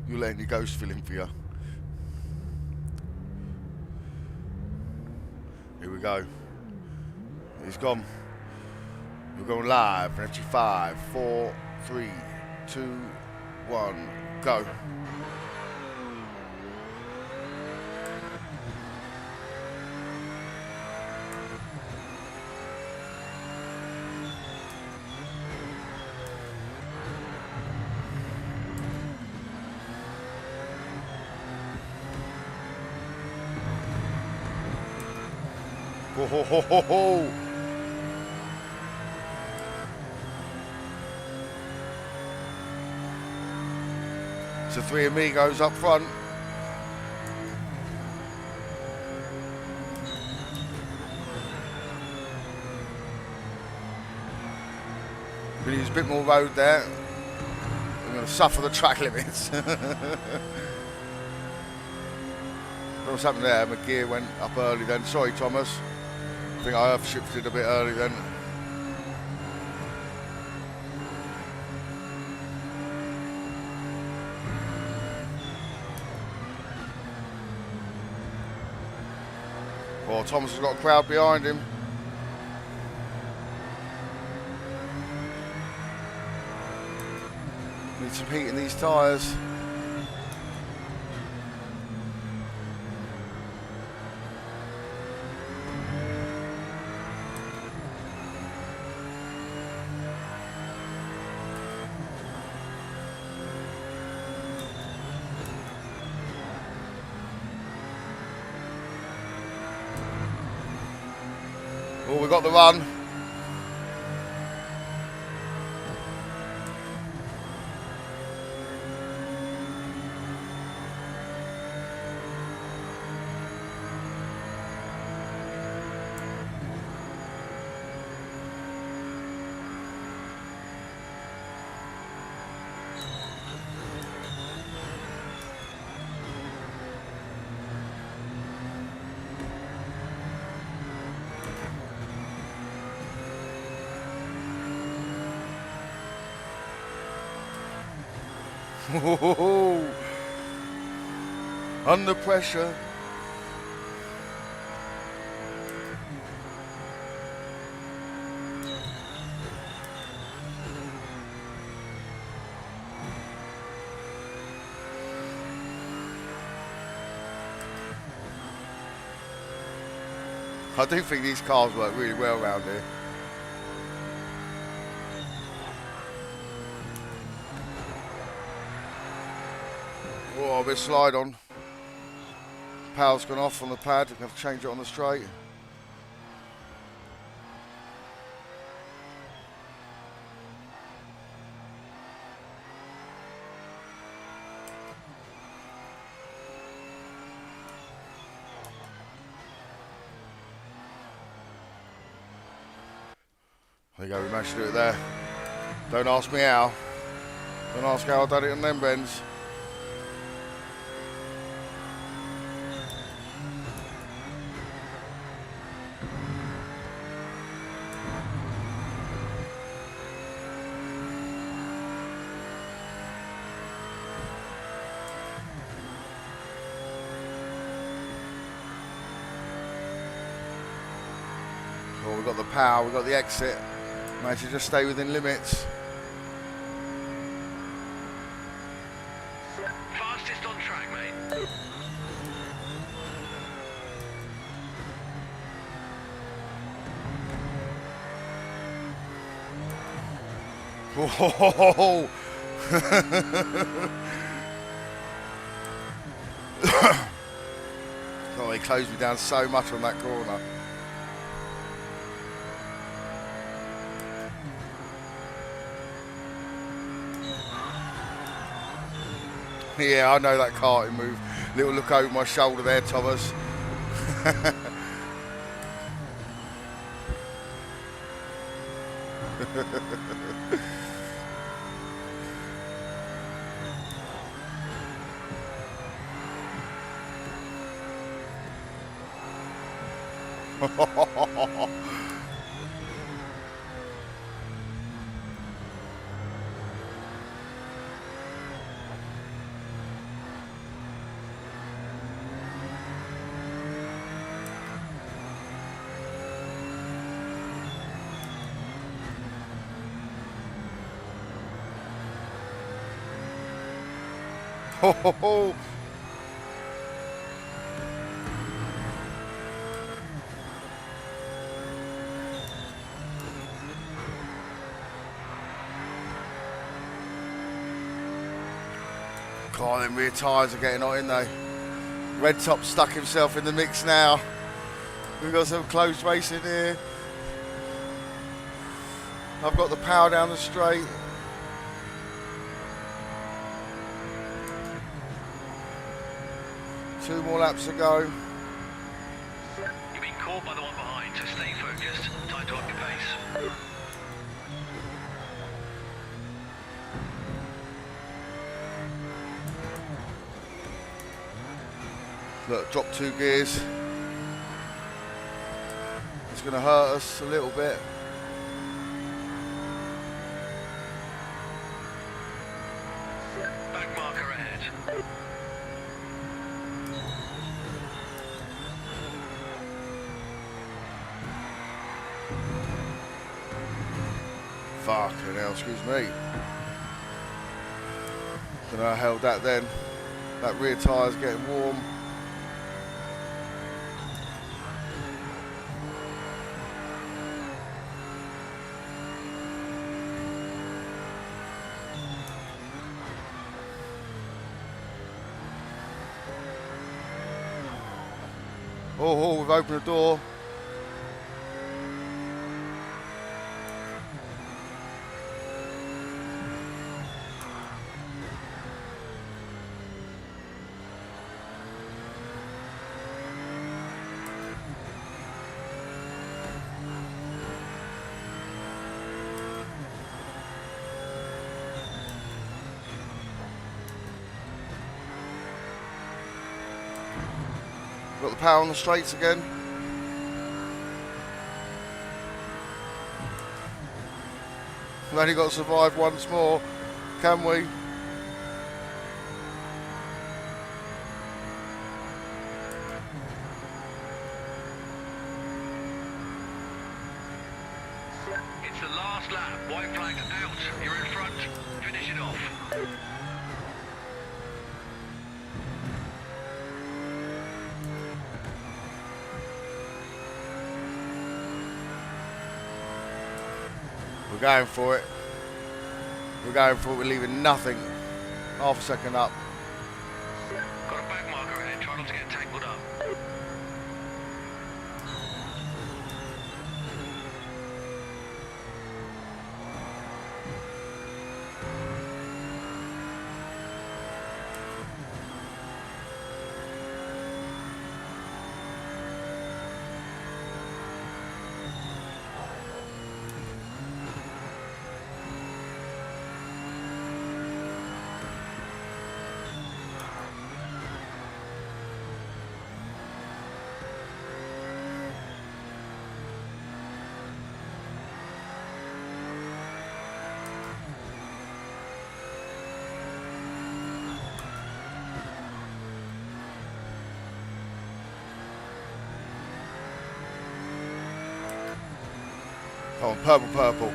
You're letting your ghost fill in for you. Here we go. He's gone. We're going live. Energy 5, 4, 3, 2, 1, go. Ho ho ho ho ho! So three amigos up front. We'll use a bit more road there. We're going to suffer the track limits. What's happened there? My gear went up early then. Sorry, Thomas. I think I earth shifted a bit early then. Oh, Thomas has got a crowd behind him. Need some heat in these tyres. Oh, we got the run. Under pressure. I do think these cars work really well around here. Oh, a bit slide on. Power's gone off on the pad. We have to change it on the straight. There you go, we managed to do it there. Don't ask me how. Don't ask how I done it on them bends. Well, we've got the power, we've got the exit. Managed to just stay within limits. Fastest on track, mate. Whoa! Oh, he closed me down so much on that corner. Yeah, I know that karting move. Little look over my shoulder there, Thomas. Ho ho ho! God, them rear tyres are getting hot, ain't they? Red Top stuck himself in the mix now. We've got some close racing here. I've got the power down the straight. Two more laps to go. You've been caught by the one behind, so stay focused. Time to up your pace. Look, drop 2 gears. It's going to hurt us a little bit. Back marker ahead. Fucking hell, excuse me. Don't know how I held that then. That rear tyre's getting warm. Oh, we've opened the door. Got the power on the straights again. We've only got to survive once more, can we? It's the last lap. White flag out. You're in front. Finish it off. We're going for it. We're going for it. We're leaving nothing. Half a second up. Got a back marker ahead. Try not to get tangled up. Come on, purple, purple.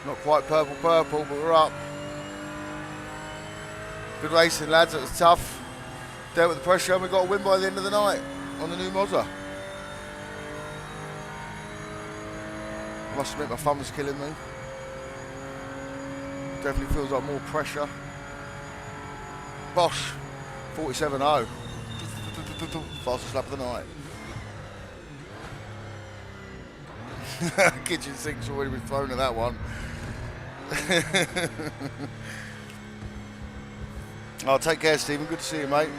Not quite purple, purple, but we're up. Good racing, lads. It was tough. Dealt with the pressure, and we got a win by the end of the night on the new Mazda. I must admit, my thumb was killing me. Definitely feels like more pressure. Bosh, 47.0. Fastest lap of the night. Kitchen sink's already been thrown at that one. Oh, take care, Stephen. Good to see you, mate.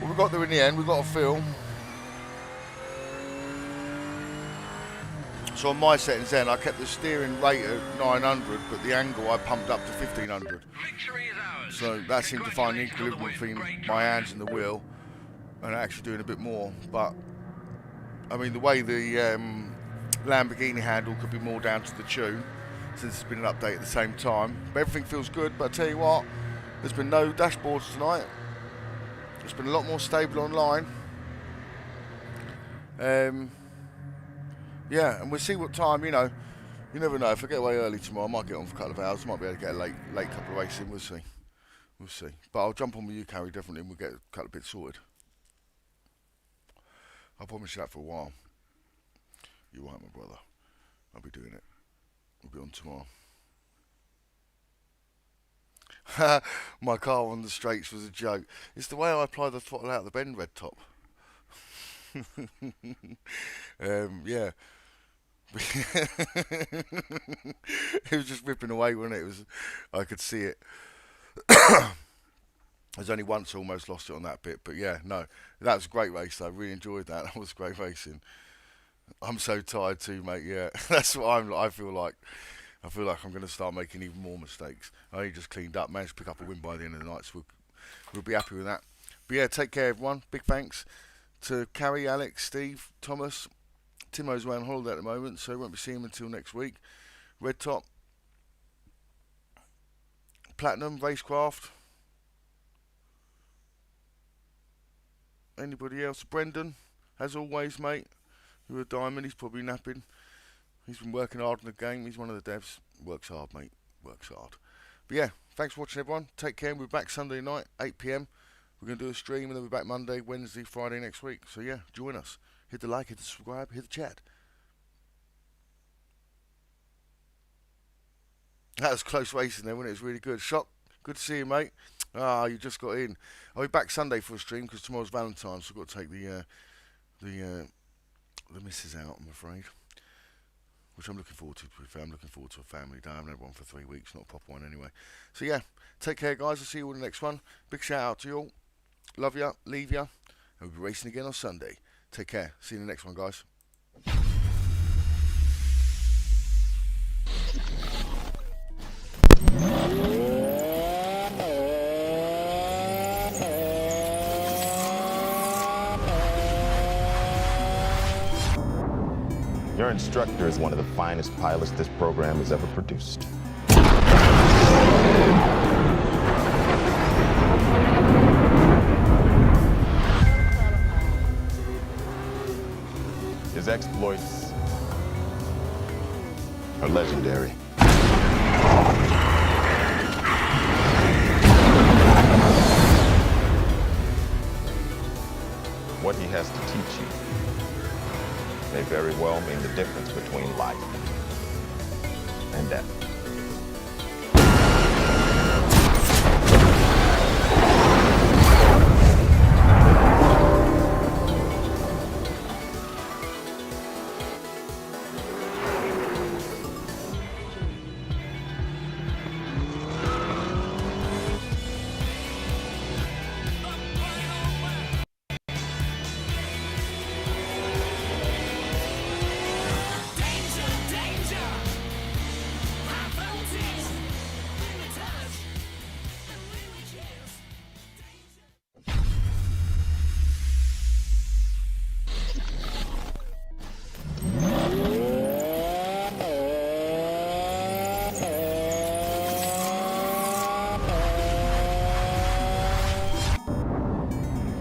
Well, we got there in the end. We got a feel. So on my settings then, I kept the steering rate at 900, but the angle I pumped up to 1500. Victory is ours. So that seemed to find the Congratulations on the equilibrium win. between Great my drive. hands and the wheel, and actually doing a bit more. But I mean, the way the Lamborghini handle could be more down to the tune, since it's been an update at the same time. But everything feels good. But I tell you what, there's been no dashboards tonight. It's been a lot more stable online. Yeah, and we'll see what time, you know. You never know. If I get away early tomorrow, I might get on for a couple of hours. I might be able to get a late couple of races in. We'll see. We'll see. But I'll jump on with you, Carrie, definitely, and we'll get a couple of bits sorted. I promise you that for a while. You're right, my brother. I'll be doing it. We'll be on tomorrow. My car on the straights was a joke. It's the way I apply the throttle out of the bend, red top. Yeah. It was just ripping away, wasn't it? I could see it. There's only once I almost lost it on that bit, but yeah, no, that was a great race though. I really enjoyed that. That was great racing. I'm so tired too, mate. Yeah, that's what I feel like. I feel like I'm going to start making even more mistakes. I only just cleaned up, managed to pick up a win by the end of the night, so we'll be happy with that. But yeah, take care, everyone. Big thanks to Carrie, Alex, Steve, Thomas. Timo's away on holiday at the moment, so we won't be seeing him until next week. Red Top, Platinum, Racecraft. Anybody else? Brendan, as always, mate. You're a diamond. He's probably napping. He's been working hard on the game. He's one of the devs. Works hard, mate. Works hard. But yeah, thanks for watching, everyone. Take care. We're back Sunday night, 8 p.m. We're going to do a stream, and then we're back Monday, Wednesday, Friday next week. So yeah, join us. Hit the like, hit the subscribe, hit the chat. That was close racing there, wasn't it? It was really good. Shock, good to see you, mate. Ah, you just got in. I'll be back Sunday for a stream because tomorrow's Valentine's, so I've got to take the missus out, I'm afraid. Which I'm looking forward to. I'm looking forward to a family day. I haven't had one for 3 weeks, not a proper one anyway. So yeah, take care, guys. I'll see you all in the next one. Big shout out to you all. Love ya, leave ya, and we'll be racing again on Sunday. Take care. See you in the next one, guys. Your instructor is one of the finest pilots this program has ever produced. His exploits are legendary. What he has to teach you may very well mean the difference between life and death.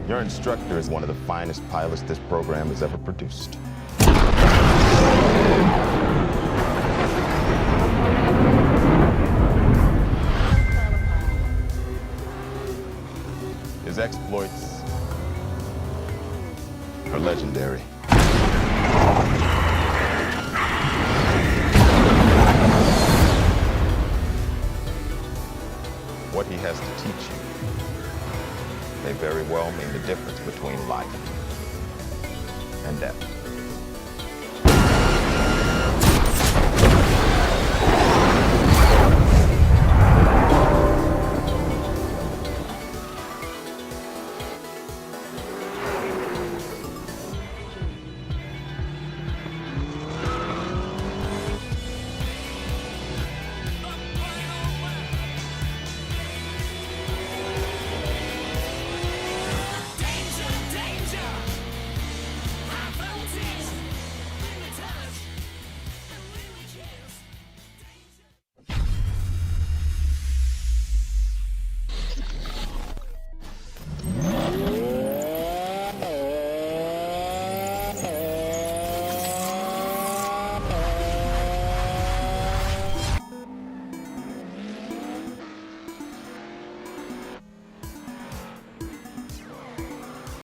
Your instructor is one of the finest pilots this program has ever produced.